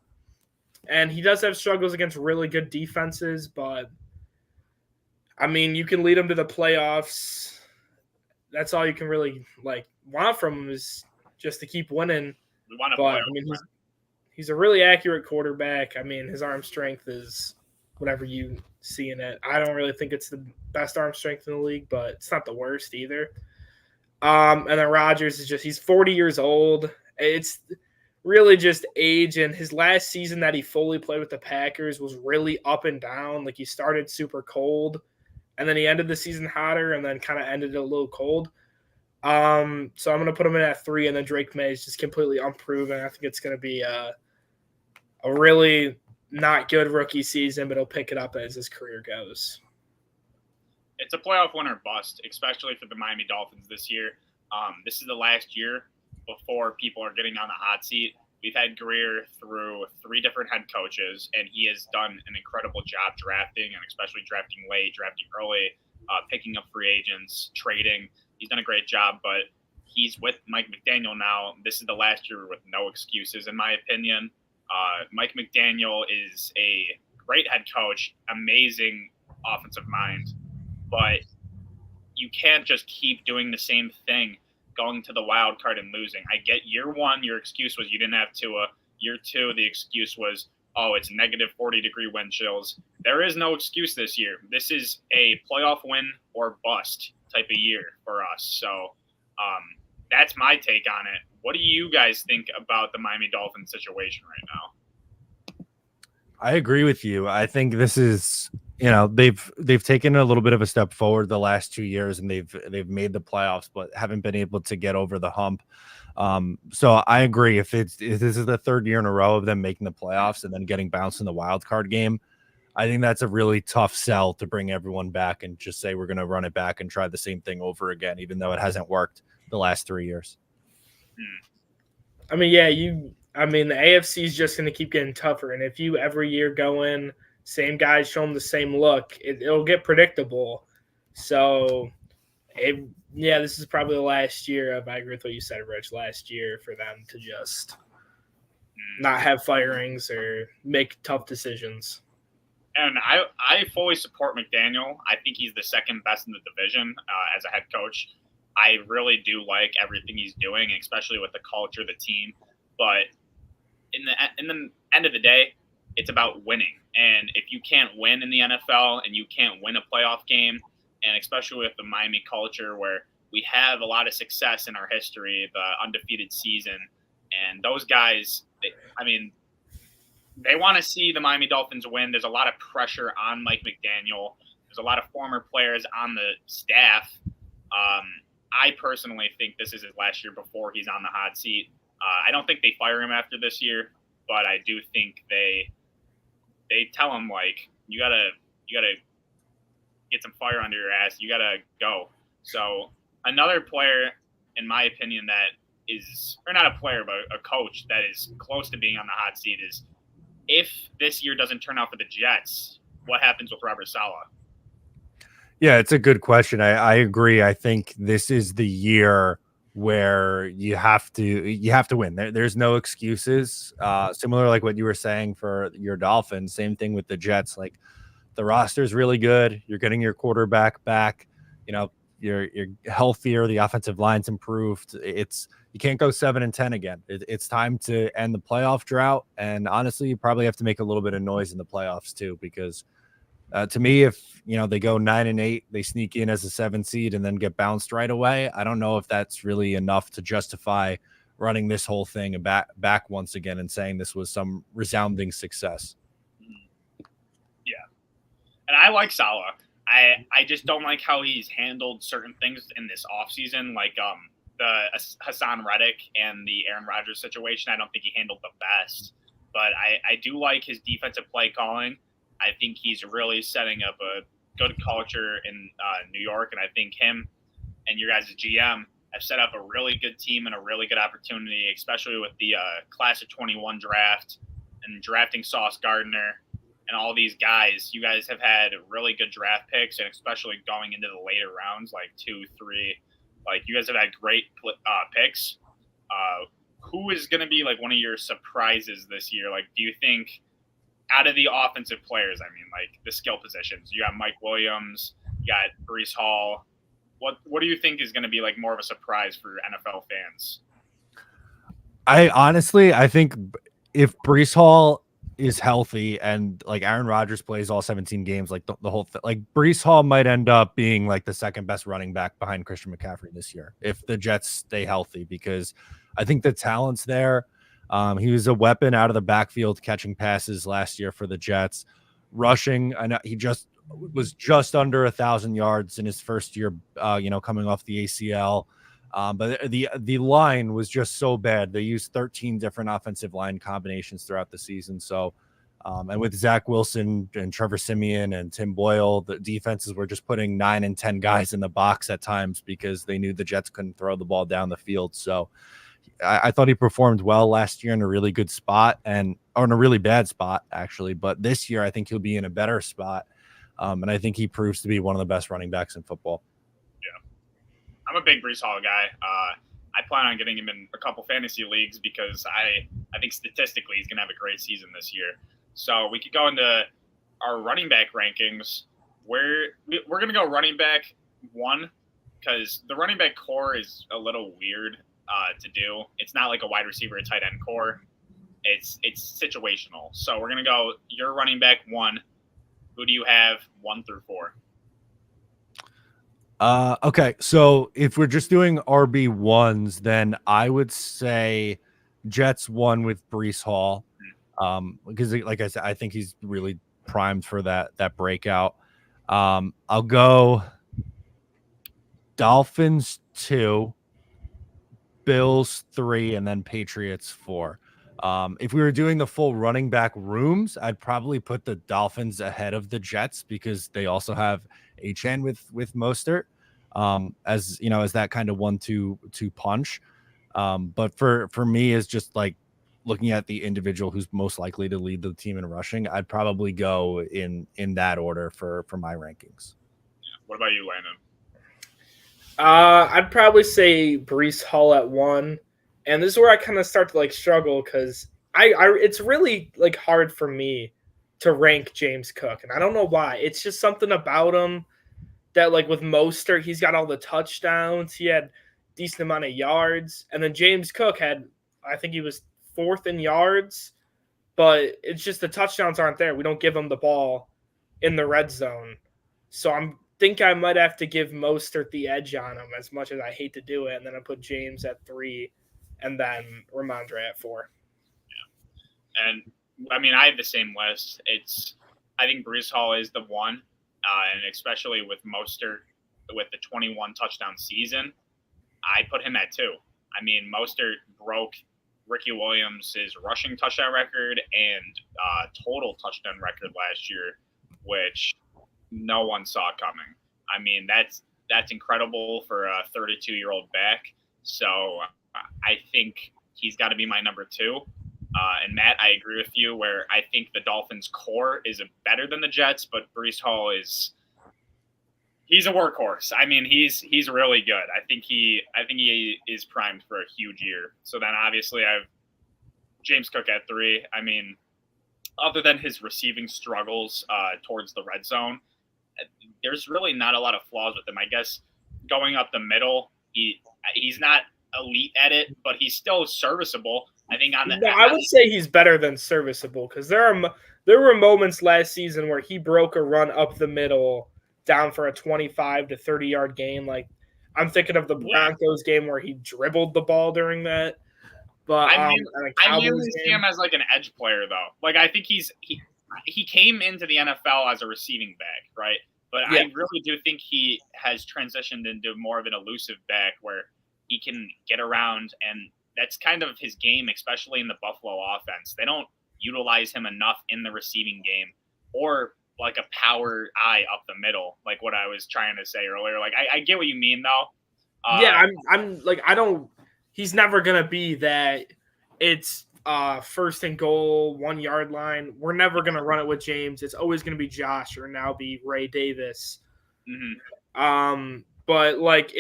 And he does have struggles against really good defenses, but I mean, you can lead him to the playoffs. That's all you can really want from him is just to keep winning. We want to but I mean, he's a really accurate quarterback. I mean, his arm strength is whatever you see in it. I don't really think it's the best arm strength in the league, but it's not the worst either. And then Rodgers he's 40 years old. It's really just age, and his last season that he fully played with the Packers was really up and down. Like, he started super cold, and then he ended the season hotter, and then kind of ended it a little cold. So I'm going to put him in at 3, and then Drake May is just completely unproven. I think it's going to be a really not good rookie season, but he'll pick it up as his career goes. It's a playoff win or bust, especially for the Miami Dolphins this year. This is the last year before people are getting on the hot seat. We've had Greer through 3 different head coaches, and he has done an incredible job drafting, and especially drafting late, drafting early, picking up free agents, trading. He's done a great job, but he's with Mike McDaniel now. This is the last year with no excuses, in my opinion. Mike McDaniel is a great head coach, amazing offensive mind, but you can't just keep doing the same thing, going to the wild card and losing. I get year 1, your excuse was you didn't have Tua. Year 2, the excuse was, it's negative 40-degree wind chills. There is no excuse this year. This is a playoff win or bust type of year for us. So that's my take on it. What do you guys think about the Miami Dolphins situation right now? I agree with you. I think this is, they've taken a little bit of a step forward the last 2 years, and they've made the playoffs, but haven't been able to get over the hump. So I agree. If this is the 3rd year in a row of them making the playoffs and then getting bounced in the wild card game, I think that's a really tough sell to bring everyone back and just say we're going to run it back and try the same thing over again, even though it hasn't worked the last 3 years. I mean, yeah, the AFC is just going to keep getting tougher. And if you every year go in, same guys show them the same look, it'll get predictable. So, this is probably the last year I agree with what you said, Rich, last year for them to just not have firings or make tough decisions. And I fully support McDaniel. I think he's the second best in the division as a head coach. I really do like everything he's doing, especially with the culture, the team. But in the end of the day, it's about winning. And if you can't win in the NFL and you can't win a playoff game, and especially with the Miami culture where we have a lot of success in our history, the undefeated season, and those guys, they want to see the Miami Dolphins win. There's a lot of pressure on Mike McDaniel. There's a lot of former players on the staff. I personally think this is his last year before he's on the hot seat. I don't think they fire him after this year, but I do think they tell him, like, you gotta get some fire under your ass. You gotta go. So another player, in my opinion, that is, or not a player, but a coach that is close to being on the hot seat is, if this year doesn't turn out for the Jets, what happens with Robert Saleh? Yeah, it's a good question. I agree. I think this is the year where you have to win. There's no excuses. Similar like what you were saying for your Dolphins, same thing with the Jets. Like, the roster is really good. You're getting your quarterback back. You know, you're healthier. The offensive line's improved. You can't go 7-10 again. It's time to end the playoff drought. And honestly, you probably have to make a little bit of noise in the playoffs too, because to me, if they go 9-8, they sneak in as a 7 seed and then get bounced right away, I don't know if that's really enough to justify running this whole thing back once again and saying this was some resounding success. Yeah, and I like Saleh. I just don't like how he's handled certain things in this offseason, like the Hassan Reddick and the Aaron Rodgers situation. I don't think he handled the best, but I do like his defensive play calling. I think he's really setting up a good culture in New York, and I think him and your guys' GM have set up a really good team and a really good opportunity, especially with the class of 21 draft and drafting Sauce Gardner and all these guys. You guys have had really good draft picks, and especially going into the later rounds, like 2, 3. Like, you guys have had great picks. Who is going to be like one of your surprises this year? Like, do you think out of the offensive players, like the skill positions, you got Mike Williams, you got Breece Hall. What do you think is going to be like more of a surprise for NFL fans? I think if Breece Hall is healthy and like Aaron Rodgers plays all 17 games, like the whole thing, like Breece Hall might end up being like the second best running back behind Christian McCaffrey this year if the Jets stay healthy, because I think the talent's there. He was a weapon out of the backfield catching passes last year for the Jets. Rushing, I know he was just under 1,000 yards in his first year, coming off the ACL. But the line was just so bad. They used 13 different offensive line combinations throughout the season. So, and with Zach Wilson and Trevor Siemian and Tim Boyle, the defenses were just putting 9 and 10 guys in the box at times because they knew the Jets couldn't throw the ball down the field. So I thought he performed well last year in a really good spot or in a really bad spot, actually. But this year, I think he'll be in a better spot. And I think he proves to be one of the best running backs in football. I'm a big Breece Hall guy. I plan on getting him in a couple fantasy leagues because I think statistically he's going to have a great season this year. So we could go into our running back rankings. We're going to go running back 1 because the running back core is a little weird to do. It's not like a wide receiver, a tight end core. It's situational. So we're going to go your running back 1. Who do you have 1 through 4? Okay, so if we're just doing RB1s, then I would say Jets 1 with Breece Hall, because like I said, I think he's really primed for that breakout. I'll go Dolphins 2, Bills 3, and then Patriots 4. If we were doing the full running back rooms, I'd probably put the Dolphins ahead of the Jets because they also have HN with Mostert, as that kind of 1-2 punch. But for me, is just like looking at the individual who's most likely to lead the team in rushing. I'd probably go in that order for my rankings. What about you, Landon? I'd probably say Breece Hall at 1. And this is where I kind of start to like struggle because I it's really like hard for me to rank James Cook, and I don't know why. It's just something about him that, like with Mostert, he's got all the touchdowns. He had decent amount of yards, and then James Cook had, I think he was 4th in yards, but it's just the touchdowns aren't there. We don't give him the ball in the red zone, so I might have to give Mostert the edge on him, as much as I hate to do it, and then I put James at 3, and then Ramondre at 4. Yeah, and I mean I have the same list. I think Breece Hall is the one. And especially with Mostert, with the 21 touchdown season, I put him at 2. I mean, Mostert broke Ricky Williams' rushing touchdown record and total touchdown record last year, which no one saw coming. I mean, that's incredible for a 32-year-old back. So I think he's got to be my number 2. And Matt, I agree with you where I think the Dolphins' core is better than the Jets, but Breece Hall he's a workhorse. I mean, he's really good. I think he is primed for a huge year. So then obviously I have James Cook at 3. I mean, other than his receiving struggles towards the red zone, there's really not a lot of flaws with him. I guess going up the middle, he's not elite at it, but he's still serviceable. I think I would say he's better than serviceable, because there were moments last season where he broke a run up the middle down for a 25 to 30 yard gain. Like, I'm thinking of the Broncos game where he dribbled the ball during that. But I mainly see him as like an edge player, though. Like, I think he came into the NFL as a receiving back, right? But yeah. I really do think he has transitioned into more of an elusive back where he can get around, and that's kind of his game, especially in the Buffalo offense. They don't utilize him enough in the receiving game, or like a power eye up the middle, like what I was trying to say earlier. Like, I get what you mean, though. I'm like, he's never going to be that it's 1st and goal, 1 yard line. We're never going to run it with James. It's always going to be Josh, or now be Ray Davis. Mm-hmm. But like,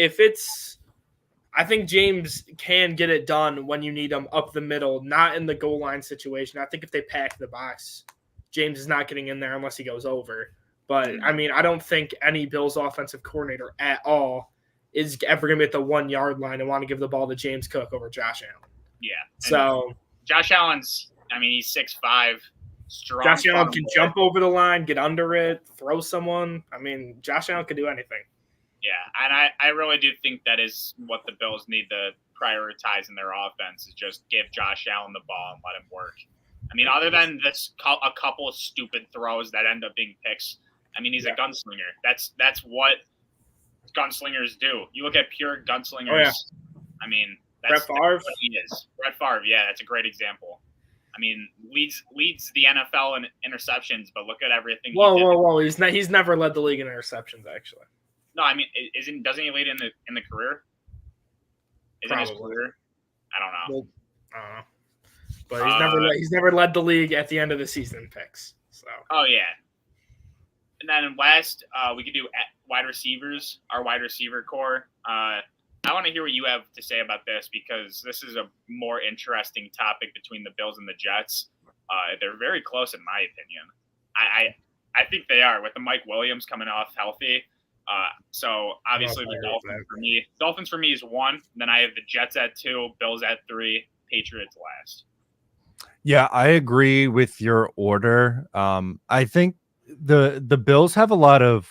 I think James can get it done when you need him up the middle, not in the goal line situation. I think if they pack the box, James is not getting in there unless he goes over. But, I mean, I don't think any Bills offensive coordinator at all is ever going to be at the 1 yard line and want to give the ball to James Cook over Josh Allen. Yeah. So Josh Allen's, I mean, he's 6'5", strong. Josh Allen can jump over the line, get under it, throw someone. I mean, Josh Allen can do anything. Yeah, and I really do think that is what the Bills need to prioritize in their offense, is just give Josh Allen the ball and let him work. I mean, other than a couple of stupid throws that end up being picks, I mean, he's a gunslinger. That's what gunslingers do. You look at pure gunslingers. Oh, yeah. I mean, that's what he is. Brett Favre, yeah, that's a great example. I mean, leads the NFL in interceptions, but look at everything. Whoa! He's never led the league in interceptions, actually. No, I mean, doesn't he lead in the career? Isn't his career? I don't know. Well, I don't know. But he's never led the league at the end of the season picks. So. Oh yeah. And then last, we could do wide receivers, our wide receiver core. I want to hear what you have to say about this, because this is a more interesting topic between the Bills and the Jets. They're very close, in my opinion. I think they are, with the Mike Williams coming off healthy. So obviously the Dolphins for me is 1. Then I have the Jets at 2, Bills at 3, Patriots last. Yeah, I agree with your order. I think the Bills have a lot of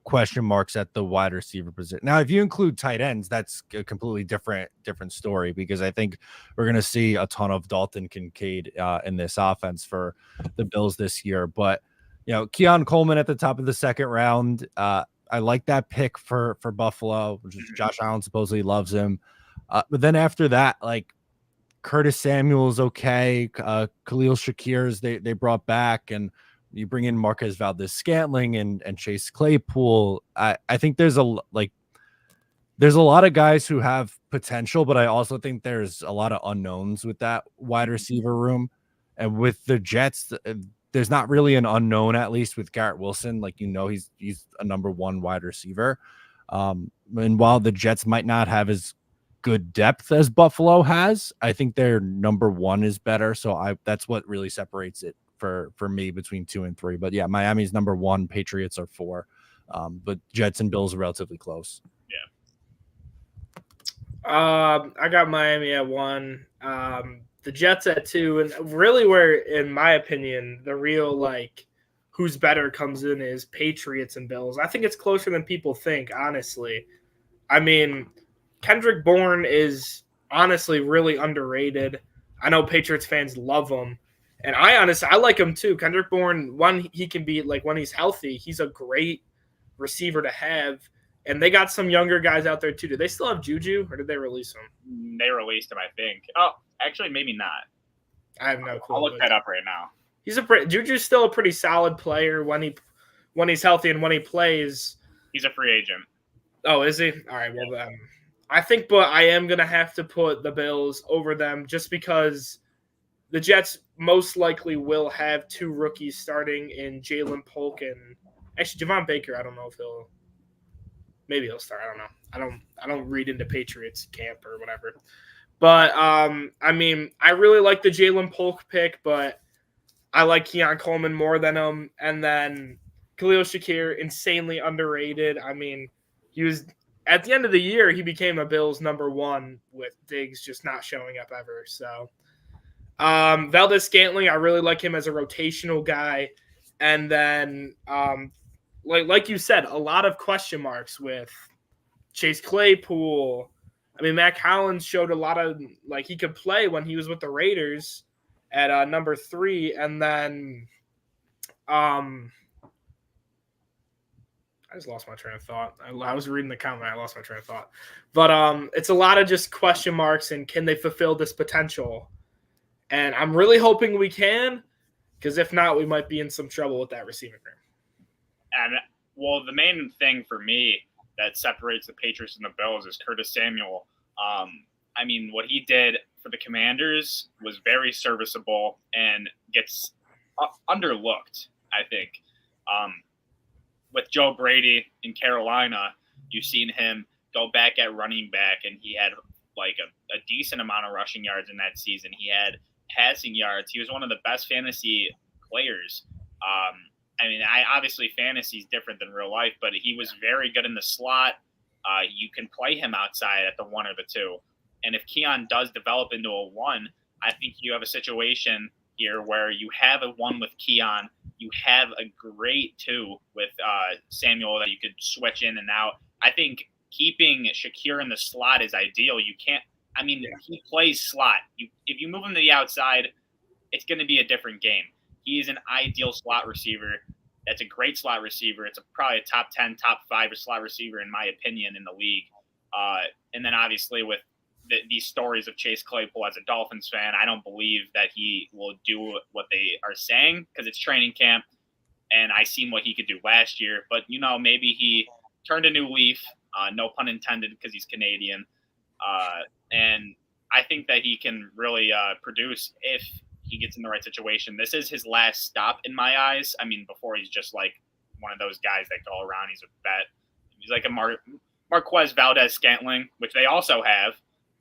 question marks at the wide receiver position. Now, if you include tight ends, that's a completely different story, because I think we're going to see a ton of Dalton Kincaid in this offense for the Bills this year. But you know, Keon Coleman at the top of the 2nd round. I like that pick for Buffalo, which is Josh Allen supposedly loves him. But then after that, like Curtis Samuel's okay. Khalil Shakir's they brought back, and you bring in Marquez Valdez-Scantling and Chase Claypool. I think there's a lot of guys who have potential, but I also think there's a lot of unknowns with that wide receiver room. And with the Jets, there's not really an unknown, at least with Garrett Wilson. Like, he's a number 1 wide receiver. And while the Jets might not have as good depth as Buffalo has, I think their number 1 is better. So that's what really separates it for me between 2 and 3. But yeah, Miami's number 1, Patriots are 4. But Jets and Bills are relatively close. I got Miami at 1. The Jets at 2, and really where, in my opinion, the real like who's better comes in is Patriots and Bills. I think it's closer than people think, honestly. I mean, Kendrick Bourne is honestly really underrated. I know Patriots fans love him, and I like him too. Kendrick Bourne, he can be like when he's healthy, he's a great receiver to have. And they got some younger guys out there too. Do they still have Juju, or did they release him? They released him, I think. Oh, actually, maybe not. I have no clue. I'll look that up right now. Juju's still a pretty solid player when he's healthy, and when he plays, he's a free agent. Oh, is he? All right. Well, I think, but I am gonna have to put the Bills over them just because the Jets most likely will have 2 rookies starting in Jalen Polk and actually Javon Baker. I don't know if maybe he'll start. I don't know. I don't read into Patriots camp or whatever. But I mean, I really like the Jalen Polk pick, but I like Keon Coleman more than him. And then Khalil Shakir, insanely underrated. I mean, he was at the end of the year, he became a Bills number 1 with Diggs just not showing up ever. So Valdez-Scantling, I really like him as a rotational guy. And then like you said, a lot of question marks with Chase Claypool. I mean, Mac Hollins showed a lot of like he could play when he was with the Raiders at number 3, and then I just lost my train of thought. I was reading the comment, I lost my train of thought. But it's a lot of just question marks and can they fulfill this potential? And I'm really hoping we can, because if not, we might be in some trouble with that receiving room. And, well, the main thing for me that separates the Patriots and the Bills is Curtis Samuel. I mean, what he did for the Commanders was very serviceable and gets underlooked, I think. With Joe Brady in Carolina, you've seen him go back at running back, and he had like a decent amount of rushing yards in that season. He had passing yards. He was one of the best fantasy players. I mean, obviously fantasy is different than real life, but he was very good in the slot. You can play him outside at the 1 or the 2. And if Keon does develop into a 1, I think you have a situation here where you have a 1 with Keon. You have a great 2 with Samuel that you could switch in and out. I think keeping Shakir in the slot is ideal. You can't – I mean, he plays slot. If you move him to the outside, it's going to be a different game. He is an ideal slot receiver. That's a great slot receiver. It's probably a top 10, top 5 slot receiver, in my opinion, in the league. And then obviously with these stories of Chase Claypool as a Dolphins fan, I don't believe that he will do what they are saying because it's training camp. And I seen what he could do last year. But, maybe he turned a new leaf, no pun intended, because he's Canadian. And I think that he can really produce if he gets in the right situation. This is his last stop in my eyes. I mean, before he's just like one of those guys that go around. He's a vet. He's like a Marquez Valdez-Scantling, which they also have,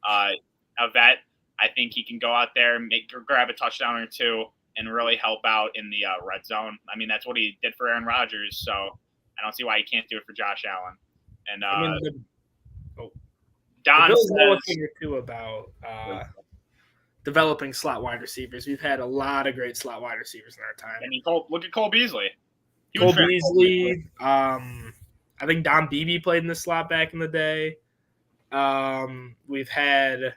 a vet. I think he can go out there, grab a touchdown or 2, and really help out in the red zone. I mean, that's what he did for Aaron Rodgers, so I don't see why he can't do it for Josh Allen. And Don says know a says, thing or two about developing slot wide receivers. We've had a lot of great slot wide receivers in our time. I mean, look at Cole Beasley. Cole Beasley. I think Don Beebe played in the slot back in the day. We've had.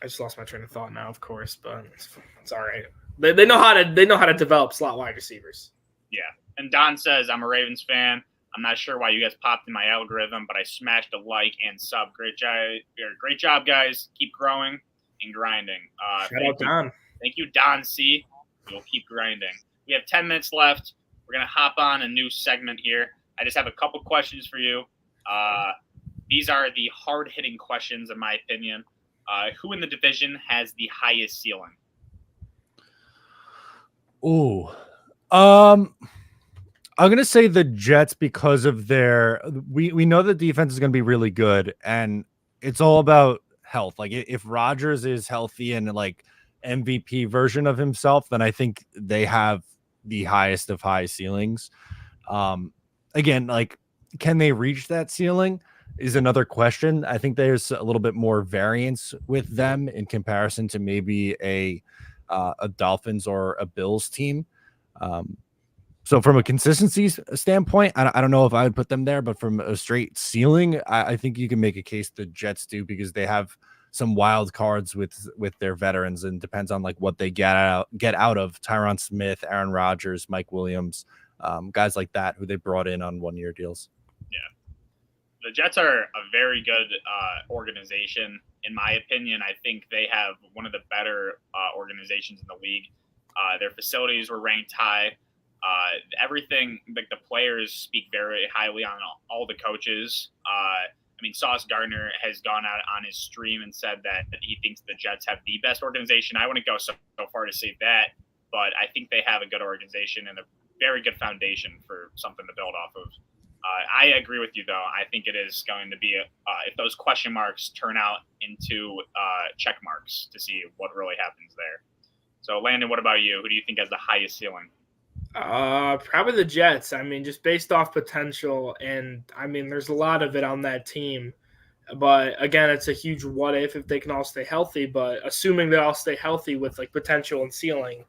I just lost my train of thought now, of course, but it's all right. They know how to develop slot wide receivers. Yeah, and Don says I'm a Ravens fan. I'm not sure why you guys popped in my algorithm, but I smashed a like and sub. Great job, guys. Keep growing and grinding. Shout out Don. Thank you, Don C. You'll keep grinding. We have 10 minutes left. We're going to hop on a new segment here. I just have a couple questions for you. These are the hard-hitting questions, in my opinion. Who in the division has the highest ceiling? Ooh. I'm going to say the Jets because of we know the defense is going to be really good, and it's all about health. Like if Rodgers is healthy and MVP version of himself, then I think they have the highest of high ceilings. Again, like, can they reach that ceiling is another question. I think there's a little bit more variance with them in comparison to maybe a Dolphins or a Bills team. So from a consistency standpoint, I don't know if I would put them there, but from a straight ceiling, I think you can make a case the Jets do, because they have some wild cards with their veterans, and depends on like what they get out of Tyron Smith, Aaron Rodgers, Mike Williams, guys like that who they brought in on 1-year deals. Yeah, the Jets are a very good organization, in my opinion. I think they have one of the better organizations in the league. Their facilities were ranked high. Everything, like the players speak very highly on all the coaches. I mean, Sauce Gardner has gone out on his stream and said that he thinks the Jets have the best organization. I wouldn't go so far to say that, but I think they have a good organization and a very good foundation for something to build off of. I agree with you, though. I think it is going to be, if those question marks turn out into check marks, to see what really happens there. So, Landon, what about you? Who do you think has the highest ceiling? Probably the Jets. I mean, just based off potential, and I mean, there's a lot of it on that team. But again, it's a huge what if they can all stay healthy. But assuming they all stay healthy with like potential and ceiling,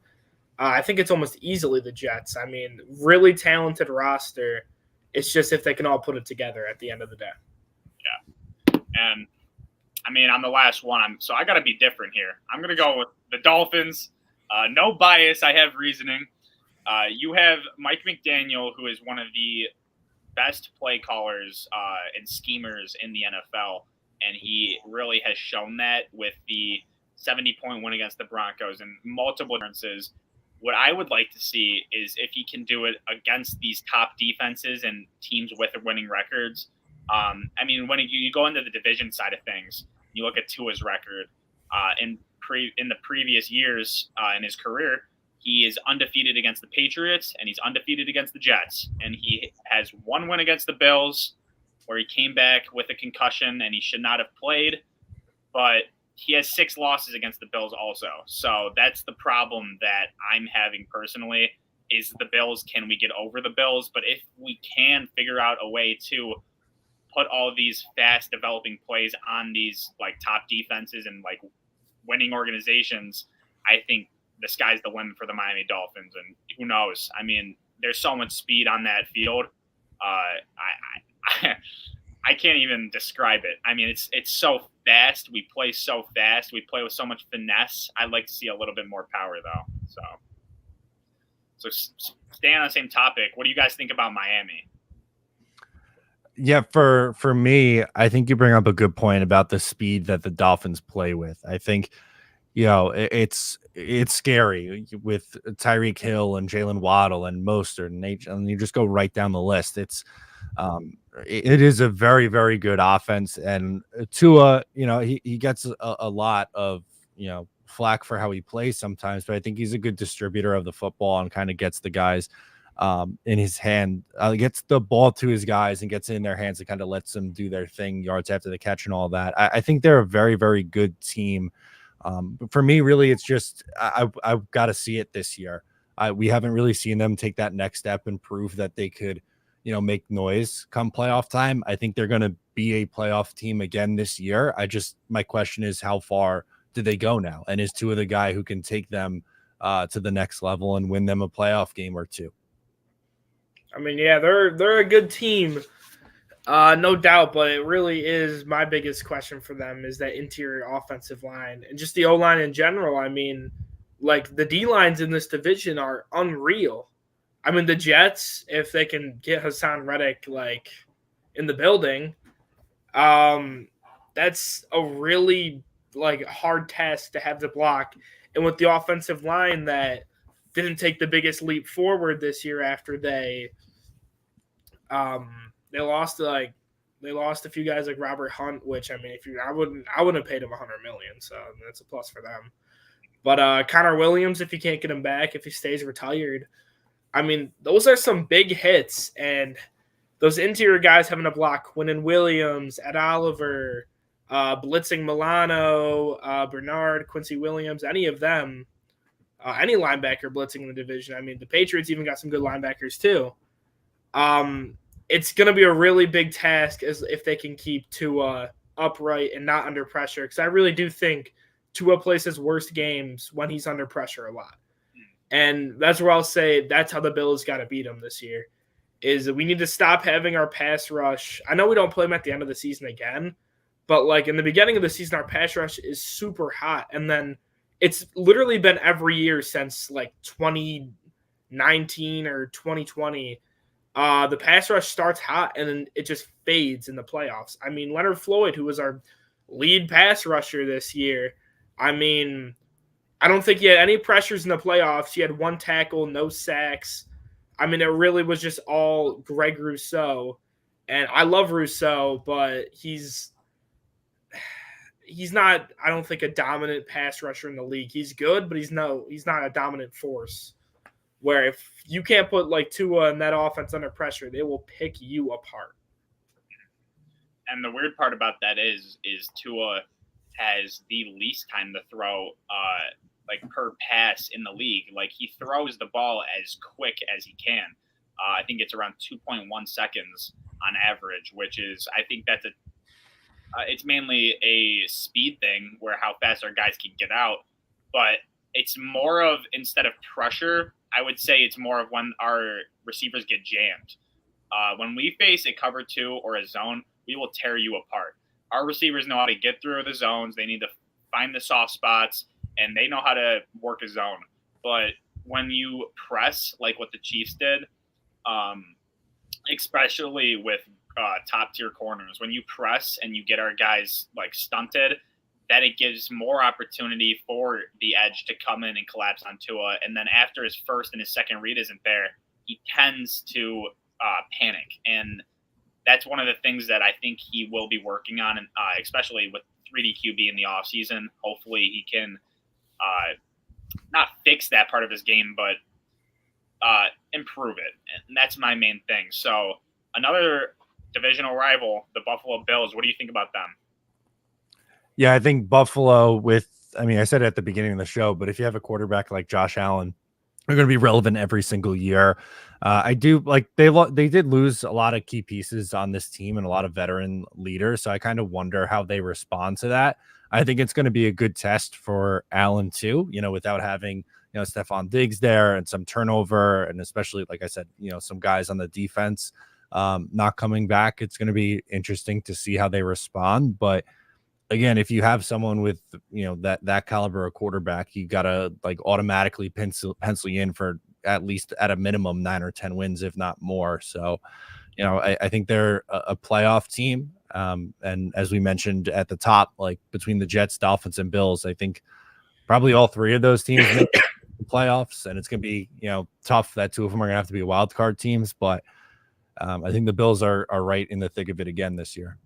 I think it's almost easily the Jets. I mean, really talented roster. It's just if they can all put it together at the end of the day. Yeah, and I mean, I'm the last one, so I got to be different here. I'm gonna go with the Dolphins. No bias. I have reasoning. You have Mike McDaniel, who is one of the best play callers and schemers in the NFL, and he really has shown that with the 70-point win against the Broncos and multiple differences. What I would like to see is if he can do it against these top defenses and teams with winning records. I mean, when you go into the division side of things, you look at Tua's record in the previous years in his career. He is undefeated against the Patriots, and he's undefeated against the Jets. And he has one win against the Bills, where he came back with a concussion, and he should not have played. But he has 6 losses against the Bills also. So that's the problem that I'm having personally, is the Bills. Can we get over the Bills? But if we can figure out a way to put all of these fast developing plays on these like top defenses and like winning organizations, I think the sky's the limit for the Miami Dolphins. And who knows? I mean, there's so much speed on that field. I can't even describe it. I mean, it's so fast. We play so fast. We play with so much finesse. I'd like to see a little bit more power, though. So staying on the same topic, what do you guys think about Miami? Yeah, for me, I think you bring up a good point about the speed that the Dolphins play with. I think, it's scary with Tyreek Hill and Jalen Waddle and Mostert and you just go right down the list. It is a very, very good offense, and Tua, he gets a lot of flack for how he plays sometimes, but I think he's a good distributor of the football and kind of gets the guys in his hand, gets the ball to his guys and gets it in their hands and kind of lets them do their thing, yards after the catch and all that. I think they're a very, very good team. But for me, really, it's just I've got to see it this year. We haven't really seen them take that next step and prove that they could, make noise come playoff time. I think they're going to be a playoff team again this year. My question is, how far do they go now? And is Tua the guy who can take them to the next level and win them a playoff game or two? I mean, yeah, they're a good team, no doubt. But it really is my biggest question for them is that interior offensive line and just the O-line in general. I mean, like the D-lines in this division are unreal. I mean, the Jets, if they can get Hassan Reddick like in the building, that's a really like hard task to have to block. And with the offensive line that didn't take the biggest leap forward this year after they lost a few guys like Robert Hunt, which I mean, I wouldn't have paid him $100 million, so that's a plus for them. But Connor Williams, if you can't get him back, if he stays retired, I mean, those are some big hits, and those interior guys having to block Quinnen Williams, Ed Oliver, blitzing Milano, Bernard, Quincy Williams, any of them, any linebacker blitzing in the division. I mean, the Patriots even got some good linebackers too. It's going to be a really big task as if they can keep Tua upright and not under pressure, because I really do think Tua plays his worst games when he's under pressure a lot. And that's where I'll say that's how the Bills got to beat him this year, is that we need to stop having our pass rush. I know we don't play them at the end of the season again, but like in the beginning of the season, our pass rush is super hot. And then it's literally been every year since like 2019 or 2020. The pass rush starts hot and then it just fades in the playoffs. I mean, Leonard Floyd, who was our lead pass rusher this year, I mean, I don't think he had any pressures in the playoffs. He had 1 tackle, no sacks. I mean, it really was just all Greg Rousseau. And I love Rousseau, but he's not, I don't think, a dominant pass rusher in the league. He's good, but he's not a dominant force. Where if you can't put like Tua and that offense under pressure, they will pick you apart. And the weird part about that is Tua has the least time to throw like per pass in the league. Like he throws the ball as quick as he can. I think it's around 2.1 seconds on average, which is, I think that's it's mainly a speed thing where how fast our guys can get out. But it's more of, instead of pressure, I would say it's more of when our receivers get jammed. When we face a cover 2 or a zone, we will tear you apart. Our receivers know how to get through the zones. They need to find the soft spots, and they know how to work a zone. But when you press, like what the Chiefs did, especially with top-tier corners, when you press and you get our guys like stunted, that it gives more opportunity for the edge to come in and collapse on Tua. And then after his first and his second read isn't there, he tends to panic. And that's one of the things that I think he will be working on, and especially with 3D QB in the offseason. Hopefully he can not fix that part of his game, but improve it. And that's my main thing. So another divisional rival, the Buffalo Bills, what do you think about them? Yeah, I think Buffalo I said it at the beginning of the show, but if you have a quarterback like Josh Allen, they're going to be relevant every single year. I do like they did lose a lot of key pieces on this team and a lot of veteran leaders. So I kind of wonder how they respond to that. I think it's going to be a good test for Allen too, without having, Stephon Diggs there and some turnover. And especially, like I said, some guys on the defense not coming back. It's going to be interesting to see how they respond. But again, if you have someone with, that caliber of quarterback, you got to like automatically pencil you in for at least at a minimum 9 or 10 wins, if not more. So, I think they're a playoff team. And as we mentioned at the top, like between the Jets, Dolphins, and Bills, I think probably all 3 of those teams make the playoffs, and it's going to be, tough that 2 of them are going to have to be wild card teams. But I think the Bills are right in the thick of it again this year.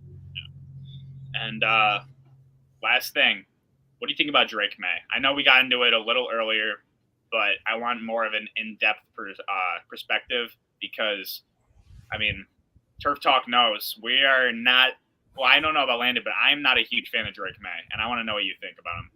And last thing, what do you think about Drake May? I know we got into it a little earlier, but I want more of an in-depth perspective because, I mean, Turf Talk knows we are not – well, I don't know about Landon, but I'm not a huge fan of Drake May, and I want to know what you think about him.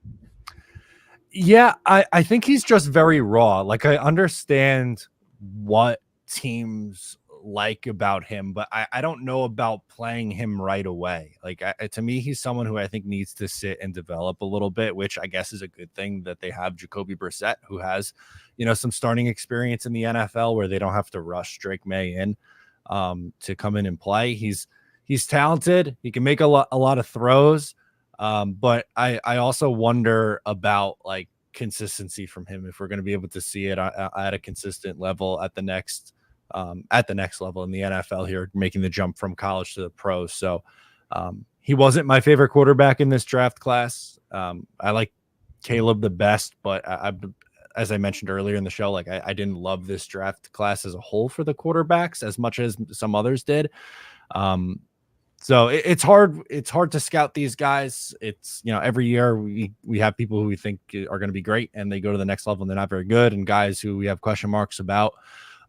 Yeah, I think he's just very raw. Like, I understand what teams – like about him, but I don't know about playing him right away. Like to me, he's someone who I think needs to sit and develop a little bit, which I guess is a good thing that they have Jacoby Brissett, who has, some starting experience in the NFL where they don't have to rush Drake May in to come in and play. He's talented. He can make a lot of throws. But I also wonder about like consistency from him, if we're going to be able to see it at a consistent level at the next level in the NFL here, making the jump from college to the pros. So he wasn't my favorite quarterback in this draft class. I like Caleb the best, but as I mentioned earlier in the show, like I didn't love this draft class as a whole for the quarterbacks as much as some others did. So it's hard to scout these guys. It's, every year we have people who we think are going to be great and they go to the next level and they're not very good, and guys who we have question marks about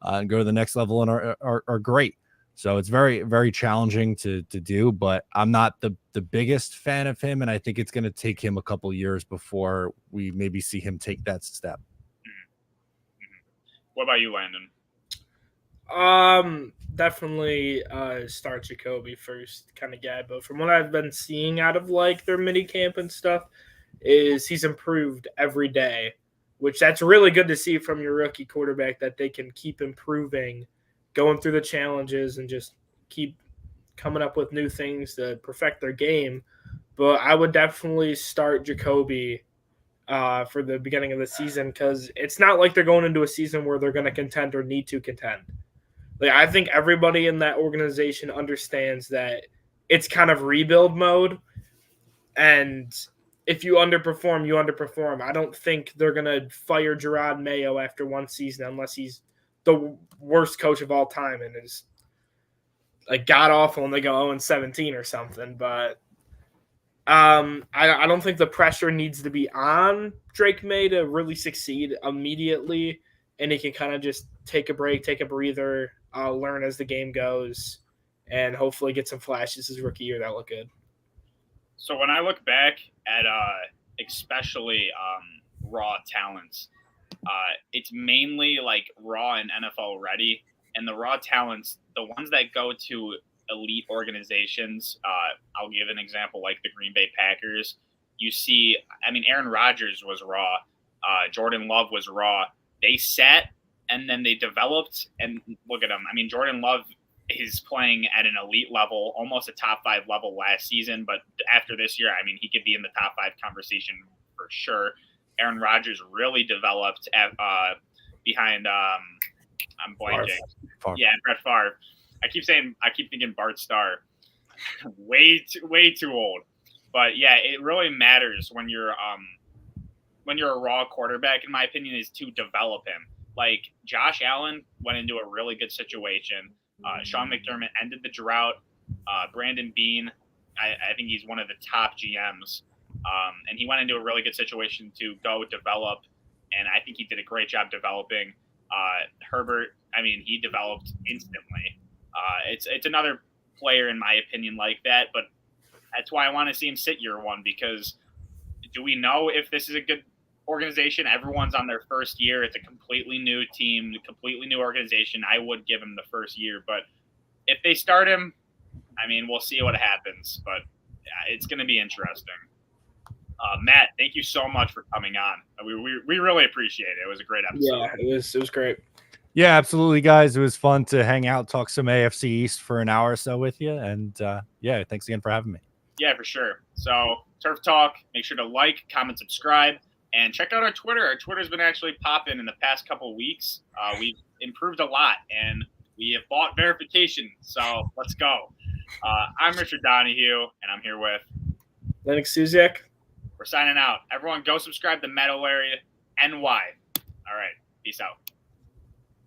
and go to the next level and are great. So it's very, very challenging to do, but I'm not the biggest fan of him, and I think it's going to take him a couple years before we maybe see him take that step. What about you, Landon? Definitely start Jacoby first kind of guy, but from what I've been seeing out of like their mini camp and stuff, is he's improved every day, which that's really good to see from your rookie quarterback, that they can keep improving, going through the challenges and just keep coming up with new things to perfect their game. But I would definitely start Jacoby for the beginning of the season, because it's not like they're going into a season where they're going to contend or need to contend. Like, I think everybody in that organization understands that it's kind of rebuild mode, and if you underperform, you underperform. I don't think they're going to fire Gerard Mayo after one season unless he's the worst coach of all time and is like god awful and they go 0-17 or something. But I don't think the pressure needs to be on Drake May to really succeed immediately, and he can kind of just take a break, take a breather, learn as the game goes, and hopefully get some flashes his rookie year that look good. So when I look back at especially raw talents, it's mainly like raw and NFL ready, and the raw talents, the ones that go to elite organizations. I'll give an example like the Green Bay Packers. You see, I mean, Aaron Rodgers was raw. Jordan Love was raw. They sat and then they developed, and look at them. I mean, Jordan Love is playing at an elite level, almost a top 5 level last season. But after this year, I mean, he could be in the top 5 conversation for sure. Aaron Rodgers really developed at, behind, I'm blanking. Favre. Yeah, Brett Favre. I keep thinking Bart Starr. way too old. But yeah, it really matters when you're a raw quarterback, in my opinion, is to develop him. Like Josh Allen went into a really good situation. Sean McDermott ended the drought. Brandon Beane, I think he's one of the top GMs. And he went into a really good situation to go develop. And I think he did a great job developing. Herbert, I mean, he developed instantly. It's another player, in my opinion, like that. But that's why I want to see him sit year one, because do we know if this is a good organization? Everyone's on their first year. It's a completely new team, a completely new organization. I would give him the first year. But if they start him, I mean, we'll see what happens. But yeah, it's going to be interesting. Matt, thank you so much for coming on. We really appreciate it. It was a great episode. Yeah, it was great. Yeah, absolutely, guys. It was fun to hang out, talk some AFC East for an hour or so with you. And yeah, thanks again for having me. Yeah, for sure. So Turf Talk, make sure to like, comment, subscribe, and check out our Twitter. Our Twitter's been actually popping in the past couple of weeks. We've improved a lot, and we have bought verification. So let's go. I'm Richard Donahue, and I'm here with Lennox Suziak. We're signing out. Everyone go subscribe to Meadow Area NY. All right. Peace out.